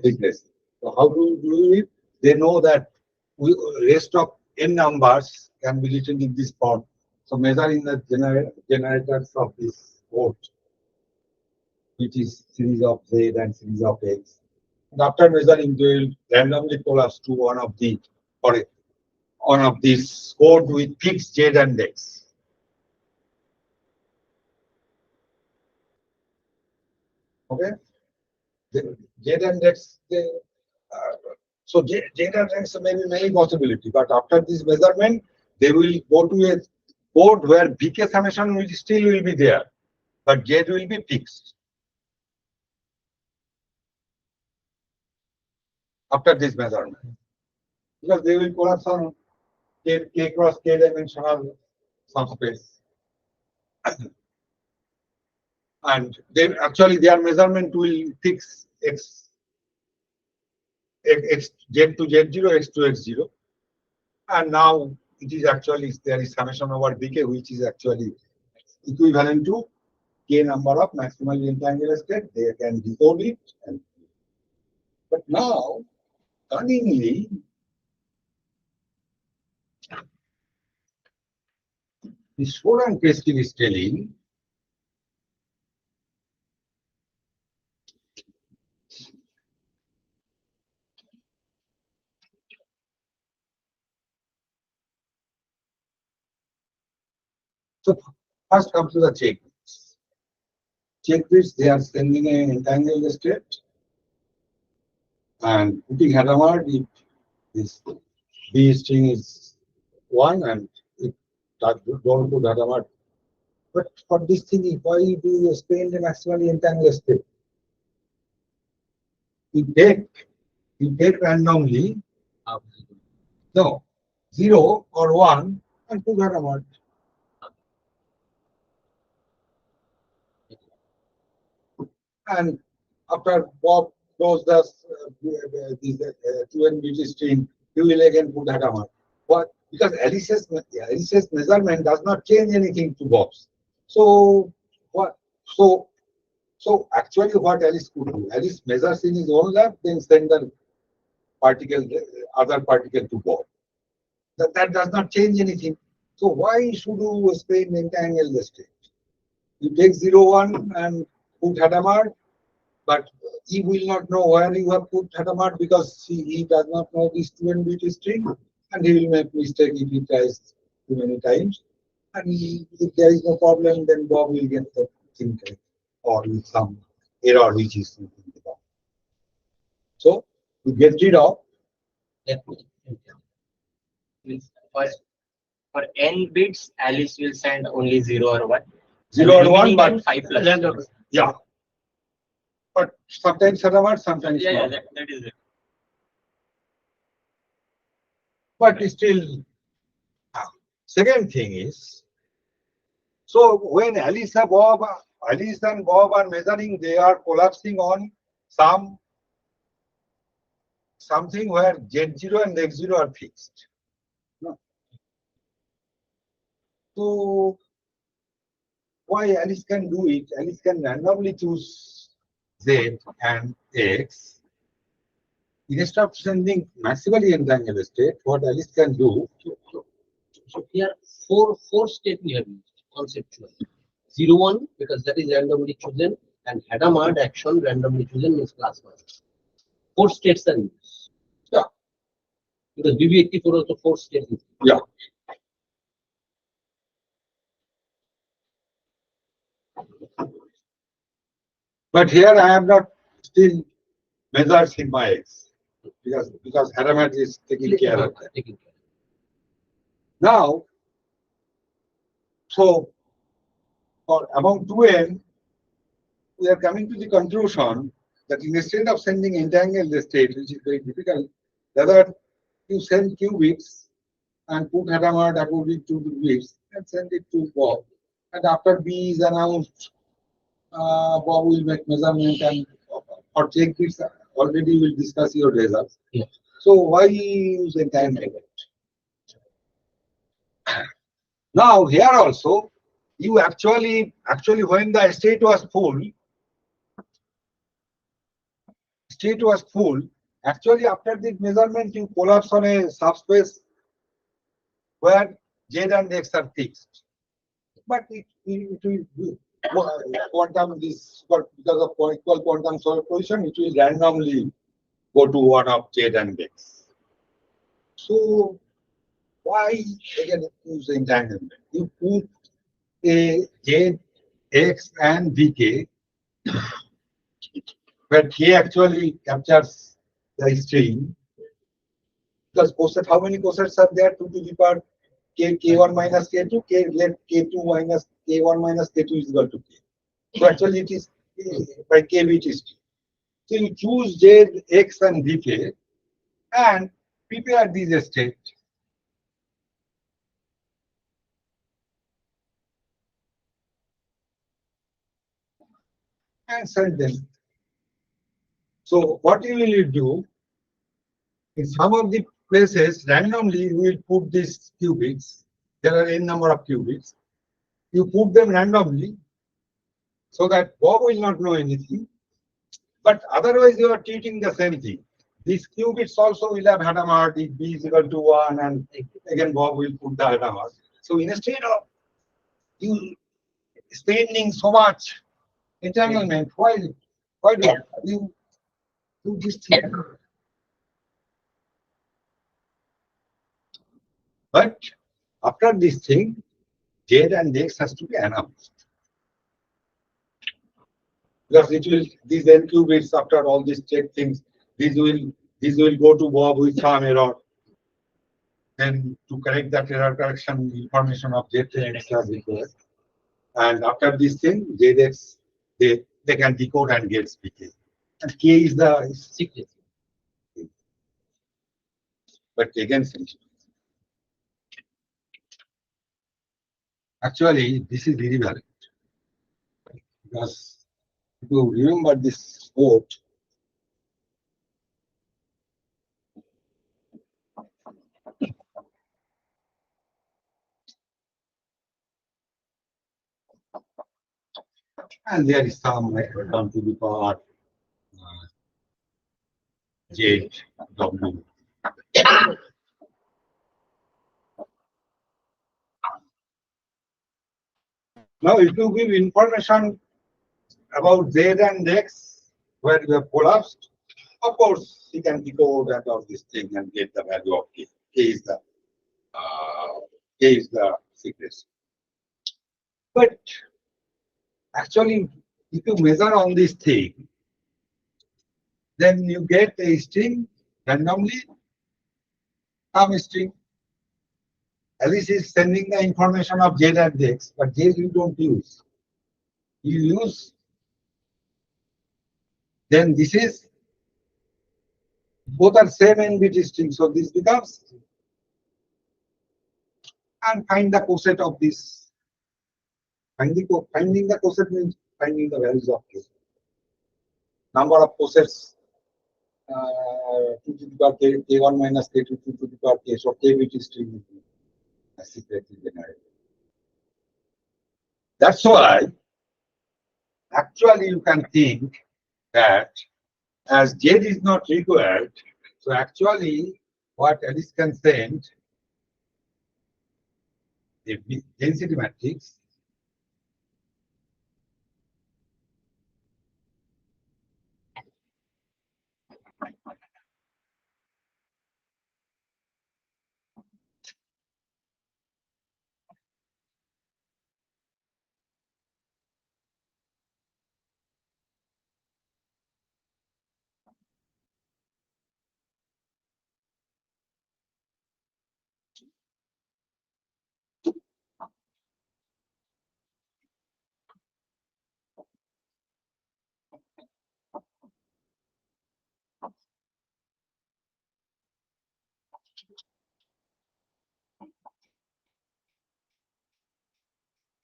S4: replacing. So how do you do it? They know that rest of n numbers can be written in this form. So measuring the generators of this code, which is series of Z and series of X. And after measuring, they will randomly collapse to one of these code with fixed Z and X. Okay? Z and X, so Z and X may be many possibility, but after this measurement, they will go to a code where BK summation will still be there, but Z will be fixed. After this measurement, because they will collapse on K cross K dimensional subspace. And then actually their measurement will fix X Z to Z0, X to X0. And now it is actually, there is summation over BK, which is actually equivalent to K number of maximally entangled state. They can decode it. But now, cunningly, the Shodan question is telling so first comes to the check bits. Check bits, they are sending an entangled state and putting Hadamard if this B string is 1 and it don't put Hadamard. But for this thing, why do you spend the maximally entangled state? You take randomly. No. 0 or 1 and put Hadamard. And after Bob knows this 2n-bit string, he will again put Hadamard. What? Because Alice's measurement does not change anything to Bob's. So what? So actually, what Alice could do? Alice measures in his own lab, then send the particle, other particle to Bob. That does not change anything. So why should you explain entangle the state? You take 0, 1 and put Hadamard, but he will not know where you have put Hadamard because he does not know this 2n-bit string, and he will make mistake if he tries too many times. And if there is no problem, then Bob will get the thing correct, or with some error which is something wrong. So to get rid of
S6: That
S2: Means for n bits, Alice will send only 0 or 1.
S4: 0 or 1, but
S2: 5 plus.
S4: yeah. But sometimes Hadamard, sometimes
S2: Yeah,
S4: not.
S2: that is it.
S4: But still, second thing is, so when Alice and Bob are measuring, they are collapsing on something where Z0 and X0 are fixed. No. So why Alice can do it? Alice can randomly choose Z and X. Instead of sending massively entangled state, what Alice can do,
S1: So here four state we have used conceptually. 0, 1 because that is randomly chosen, and Hadamard action randomly chosen means class 1. 4 states are used.
S4: Yeah.
S1: Because BB84 also 4 states.
S4: yeah. But here I have not still measured sigma X because Hadamard is taking care of that.
S1: Taking care.
S4: Now, so for among 2n, we are coming to the conclusion that instead of sending entangled state, which is very difficult, rather you send qubits and put Hadamard according to the bits and send it to Bob. And after B is announced, Bob will make measurement and or check bits. Already will discuss your results.
S1: Yeah.
S4: So why use entangled? Now here also, you actually when the state was full, actually after this measurement you collapse on a subspace where Z and X are fixed. But it will do quantum this because of equal quantum superposition, it will randomly go to one of Z and X. So why again use entanglement? You put a Z, X and VK, where K actually captures the string. Because coset, how many cosets are there? 2 to the power K1 minus K2, let K2 minus K1 minus K2 is equal to K. So actually it is by K bit string. So you choose Z, X and VK and prepare these state. And send them. So what you will do, in some of the places, randomly you will put these qubits. There are n number of qubits. You put them randomly so that Bob will not know anything. But otherwise, you are treating the same thing. These qubits also will have Hadamard if B is equal to 1, and again Bob will put the Hadamard. So instead of you spending so much entanglement, why do you do this thing? But after this thing, Z and X has to be announced. Because it will, these n qubits after all these check things, these will go to Bob with some error. Then to correct that error correction, information of Z and X are required. And after this thing, ZX, they can decode and get PK. And K is the secret. But again, Actually, this is irrelevant because if you remember this quote, and there is some like return to the power Z W. Now, if you give information about Z and X where you have collapsed, of course, you can decode about this thing and get the value of K. Uh, K is the secret. But actually, if you measure on this thing, then you get a string randomly, some string. Alice is sending the information of Z and X, but Z you don't use. You use, then this is, both are same n-bit string, so this becomes, and find the coset of this. Finding the coset means finding the values of K. Number of cosets, 2 to the power K, K1 minus K2, 2 to the power K, so K bit string is secretly generated. That's why actually you can think that as Z is not required, so actually what Alice can send the density matrix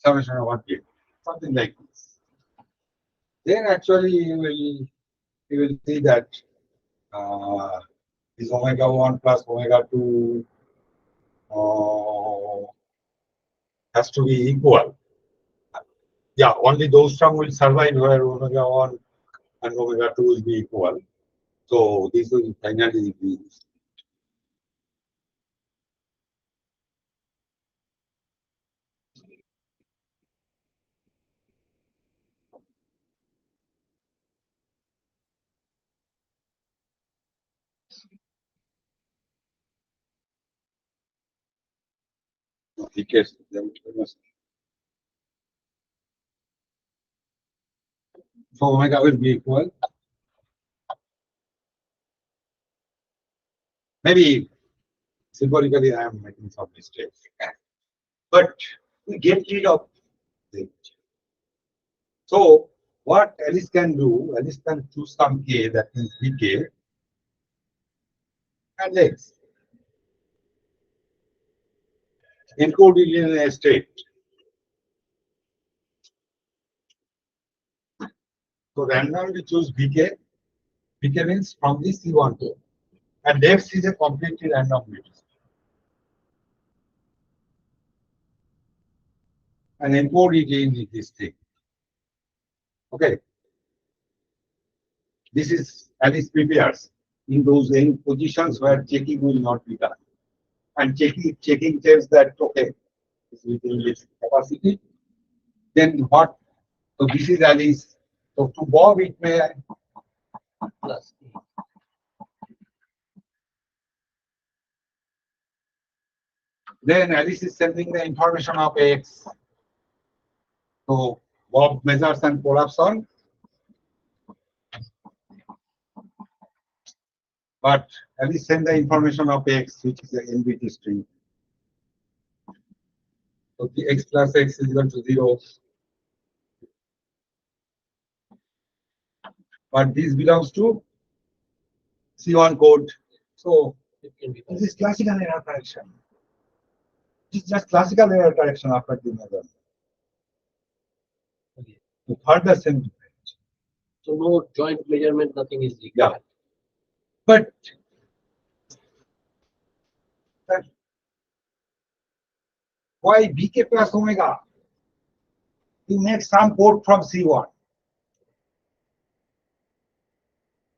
S4: summation of 1 K, something like this. Then actually you will see that is omega 1 plus omega 2 has to be equal. Yeah, only those terms will survive where omega 1 and omega 2 will be equal. So this will finally be. Because so omega will be equal. Maybe symbolically I am making some mistakes, but we get rid of it. So what Alice can do, Alice can choose some K, that means Vk, and X. Encode it in a state. So randomly choose Vk. Vk means from this you want to. And X is a completely random bit. And encode it in this thing. Okay. This is Alice prepares in those n positions where checking will not be done. And checking tells that okay, it's within this capacity. Then what? So this is Alice. So to Bob it may
S6: Plus.
S4: then Alice is sending the information of X. So Bob measures and collapse on. But Alice send the information of X, which is the n-bit string. So the X plus X is equal to 0. But this belongs to C1 code. So this is classical error correction. This is just classical error correction after the measure. to further simplify.
S1: So no joint measurement, nothing is required.
S4: But that why BK plus omega? You make some port from C1.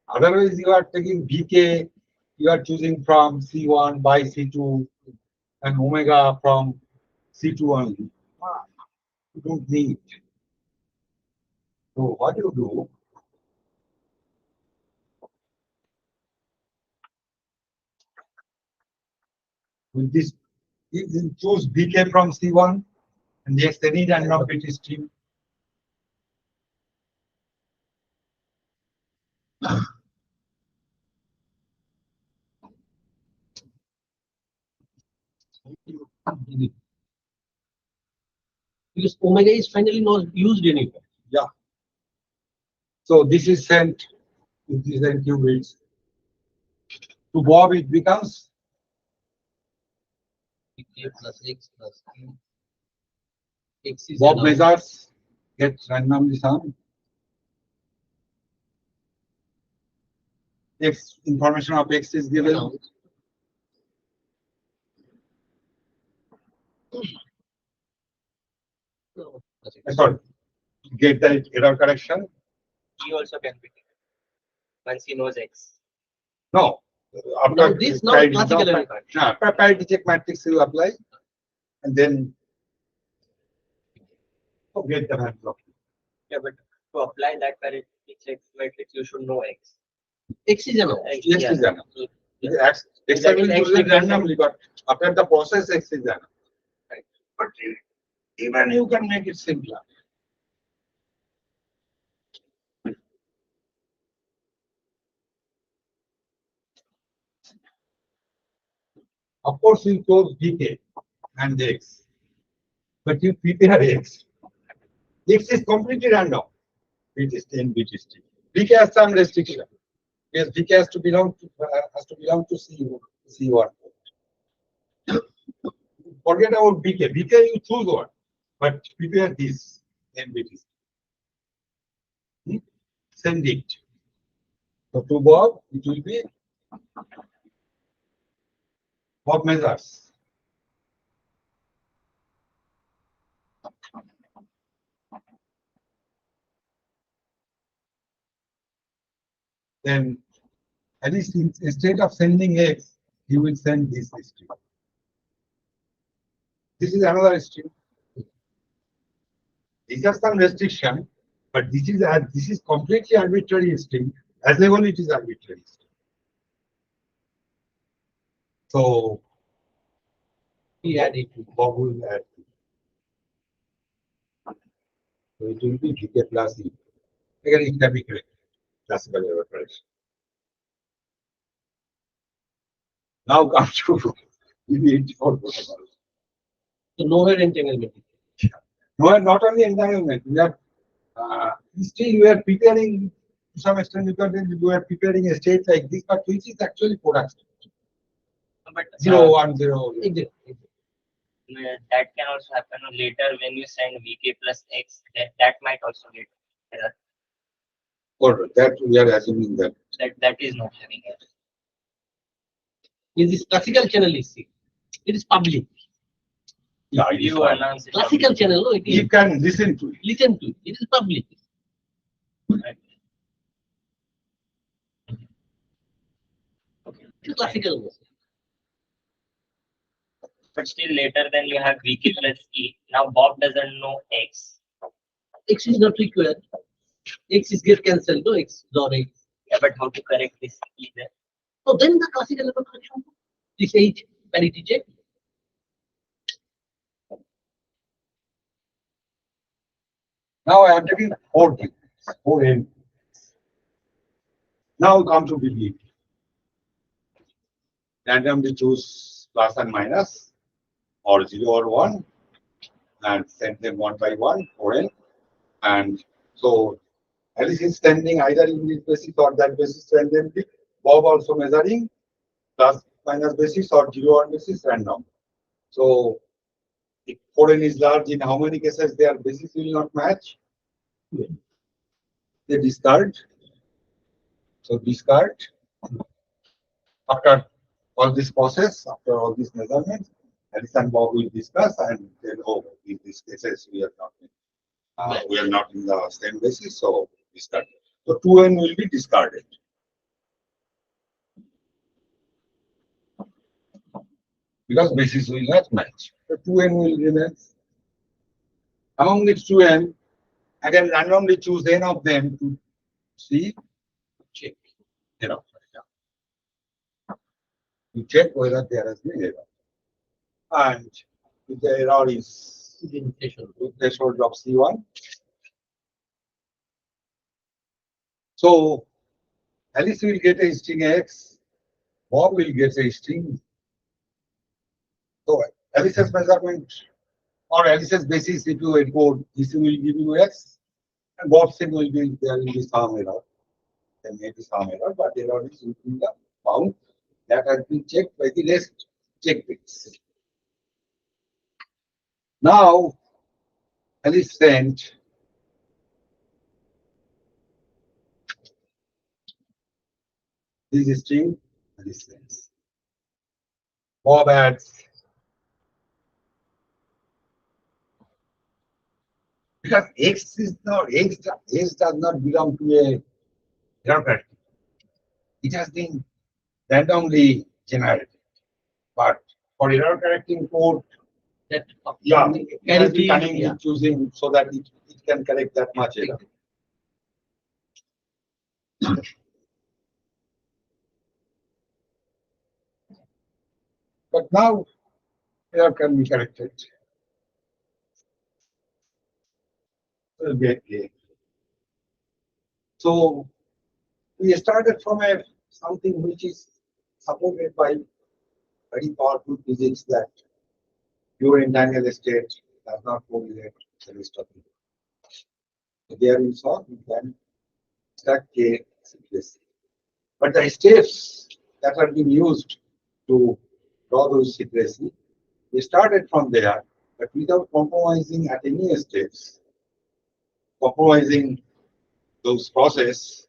S4: Otherwise, you are taking BK, you are choosing from C1 by C2 and omega from C2 only. You don't need. So what you do, with this, you choose BK from C1 and yes, any random bit stream.
S1: Because omega is finally not used anywhere.
S4: Yeah. So this is sent, it is then qubits. To Bob, it becomes
S6: BK plus X plus Q. X is
S4: Bob
S6: announced.
S4: measures, gets randomly sum. X information of X is given.
S6: Announced. No, that's it.
S4: Sorry, get the error correction.
S2: He also can be taken once he knows X.
S4: No.
S1: Now this now
S4: parity-
S1: classical
S4: no,
S1: error.
S4: no, parity check matrix you apply and then get the value.
S2: Yeah, but to apply that parity check matrix, you should know X.
S1: X is enough.
S2: X,
S4: Yes,
S2: yeah.
S4: is enough.
S2: So,
S4: X
S2: That
S4: will
S2: is X
S4: choose it
S2: becomes
S4: randomly, but after the process X is enough.
S2: Right.
S4: But even you can make it simpler. Of course, you chose BK and X, but you prepare X. X is completely random. Bit stream, bit stream. BK has some restriction. Yes, BK has to belong to C1. Forget about BK. BK you choose one, but prepare this NBT. Send it. So to Bob, it will be Bob measures. Then at least instead of sending X, he will send this string. This is another string. These are some restriction, but this is completely arbitrary string. As a whole, it is arbitrary string. So
S1: He added to
S4: Bob will add. So it will be VK plus E. Again, it can be correct. Classical error correction. Now come to EV84 protocol.
S1: so nowhere entanglement.
S4: No, not only entanglement, we are still we are preparing to some extent because we are preparing a state like this, but which is actually product state.
S2: but
S4: 0, 1, 0.
S1: Exactly.
S2: that can also happen later when you send VK plus X. That might also get error.
S4: Or that we are assuming that.
S2: That is not having error.
S1: In this classical channel is C. It is public.
S4: Yeah, it is
S2: You
S4: fine.
S2: announce it.
S1: Classical channel, no, it is
S4: You can listen to it.
S1: listen to it. It is public.
S2: Right.
S1: It is classical.
S2: But still later then you have VK plus E. Now Bob doesn't know X.
S1: X is not required. X is get cancelled, no X or X.
S2: Yeah, but how to correct this E then?
S1: So then the classical error correction. This H parity check.
S4: Now I am taking 4 things, 4 N. Now come to BB. Randomly choose plus and minus, or 0 or 1, and send them 1 by 1, 4N. And so Alice is sending either in this basis or that basis randomly. Bob also measuring plus minus basis or 0 or basis random. So if 4N is large, in how many cases their basis will not match? They discard. So discard. After all this process, after all these measurements, Alice and Bob will discuss and then, oh, in these cases we are not in the same basis, so discard. So 2n will be discarded. Because basis will not match. So 2n will remain. Among these 2n, I can randomly choose n of them to see, check, error. To check whether there has been error. And if the error is
S6: in
S4: threshold of C1. So Alice will get a string X, Bob will get a string. So Alice's measurement or Alice's basis, if you encode, this will give you X, and Bob's thing will be there will be some error. There may be some error, but error is within the bound that has been checked by the rest check bits. Now Alice sent this string, Alice sends. Bob adds. Because X is not X does not belong to a error correcting. It has been randomly generated. But for error correcting code,
S6: that
S4: yeah, it has been cunningly
S6: yeah.
S4: choosing so that it can correct that much error. But now error can be corrected. So we started from something which is supported by very powerful physics that pure entangled state does not correlate with the rest of it. So there you saw we can stack K secrecy. But the steps that have been used to draw those secrecy, we started from there, but without compromising at any steps, compromising those process,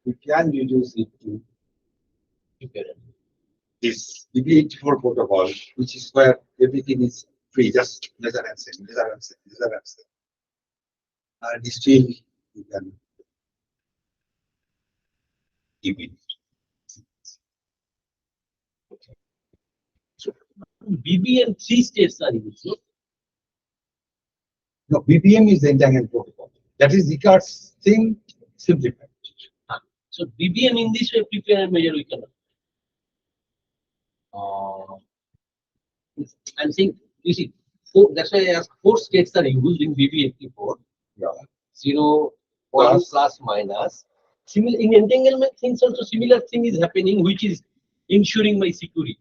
S4: we can reduce it to this DB84 protocol, which is where everything is free, just measure and send, measure and send, measure and send. And still you can keep it.
S1: BBM 3 states are used. No?
S4: No, BPM is the entangled protocol. That is Ricard's thing simplified.
S1: So BBM in this way prepare and measure we cannot. I'm saying, you see, that's why I asked 4 states are used in BBM4.
S4: Yeah.
S1: 0, 1, plus, minus. Similar in entanglement things also similar thing is happening, which is ensuring my security.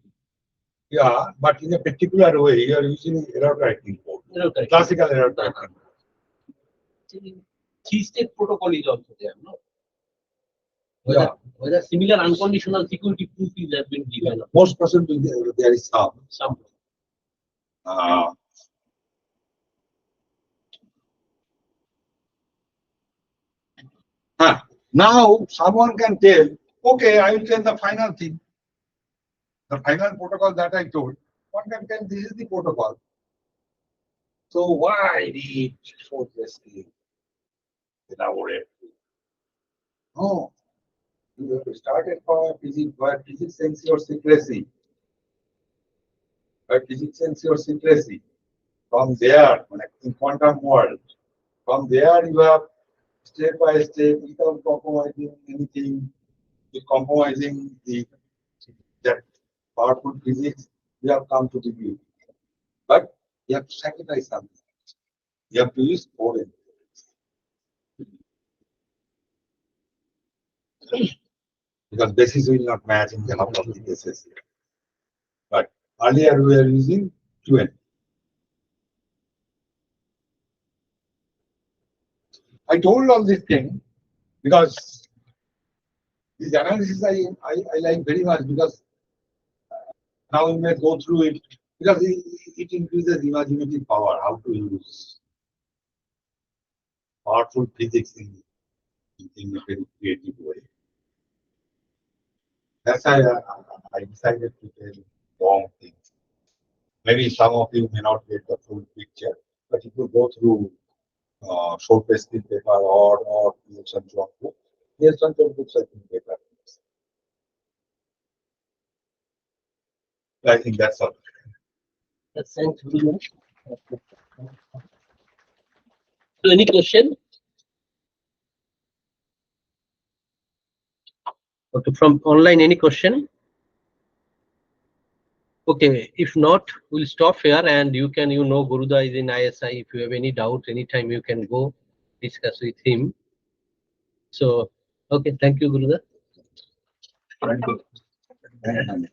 S4: Yeah, but in a particular way, you are using error correcting code.
S1: Error correcting.
S4: Classical error correcting.
S1: 3-step protocol is also there, no?
S4: Yeah.
S1: Whether similar unconditional security proof is have been given.
S4: Most possibly there is some. Now someone can tell, okay, I will tell the final thing. The final protocol that I told, one can tell this is the protocol. So why did so justly elaborate? No, you started from physics, where physics sends your secrecy. Where physics sends your secrecy. From there, in quantum world, from there you have step by step, without compromising anything, with compromising that powerful physics, you have come to the view. But you have to sacrifice something. You have to use code. Because basis will not match in the half of the cases. But earlier we were using QN. I told all this thing because this analysis I like very much because now we may go through it because it increases imaginative power, how to use. powerful physics in a very creative way. That's why I decided to tell long things. Maybe some of you may not get the full picture, but if you go through short testing paper or some job book, there's some books I think better. I think that's all.
S1: Thanks very much. So any question? Okay, from online, any question? Okay, if not, we'll stop here and you can, Guruda is in ISI. If you have any doubt, anytime you can go discuss with him. So, okay, thank you, Guruda.
S4: Thank you.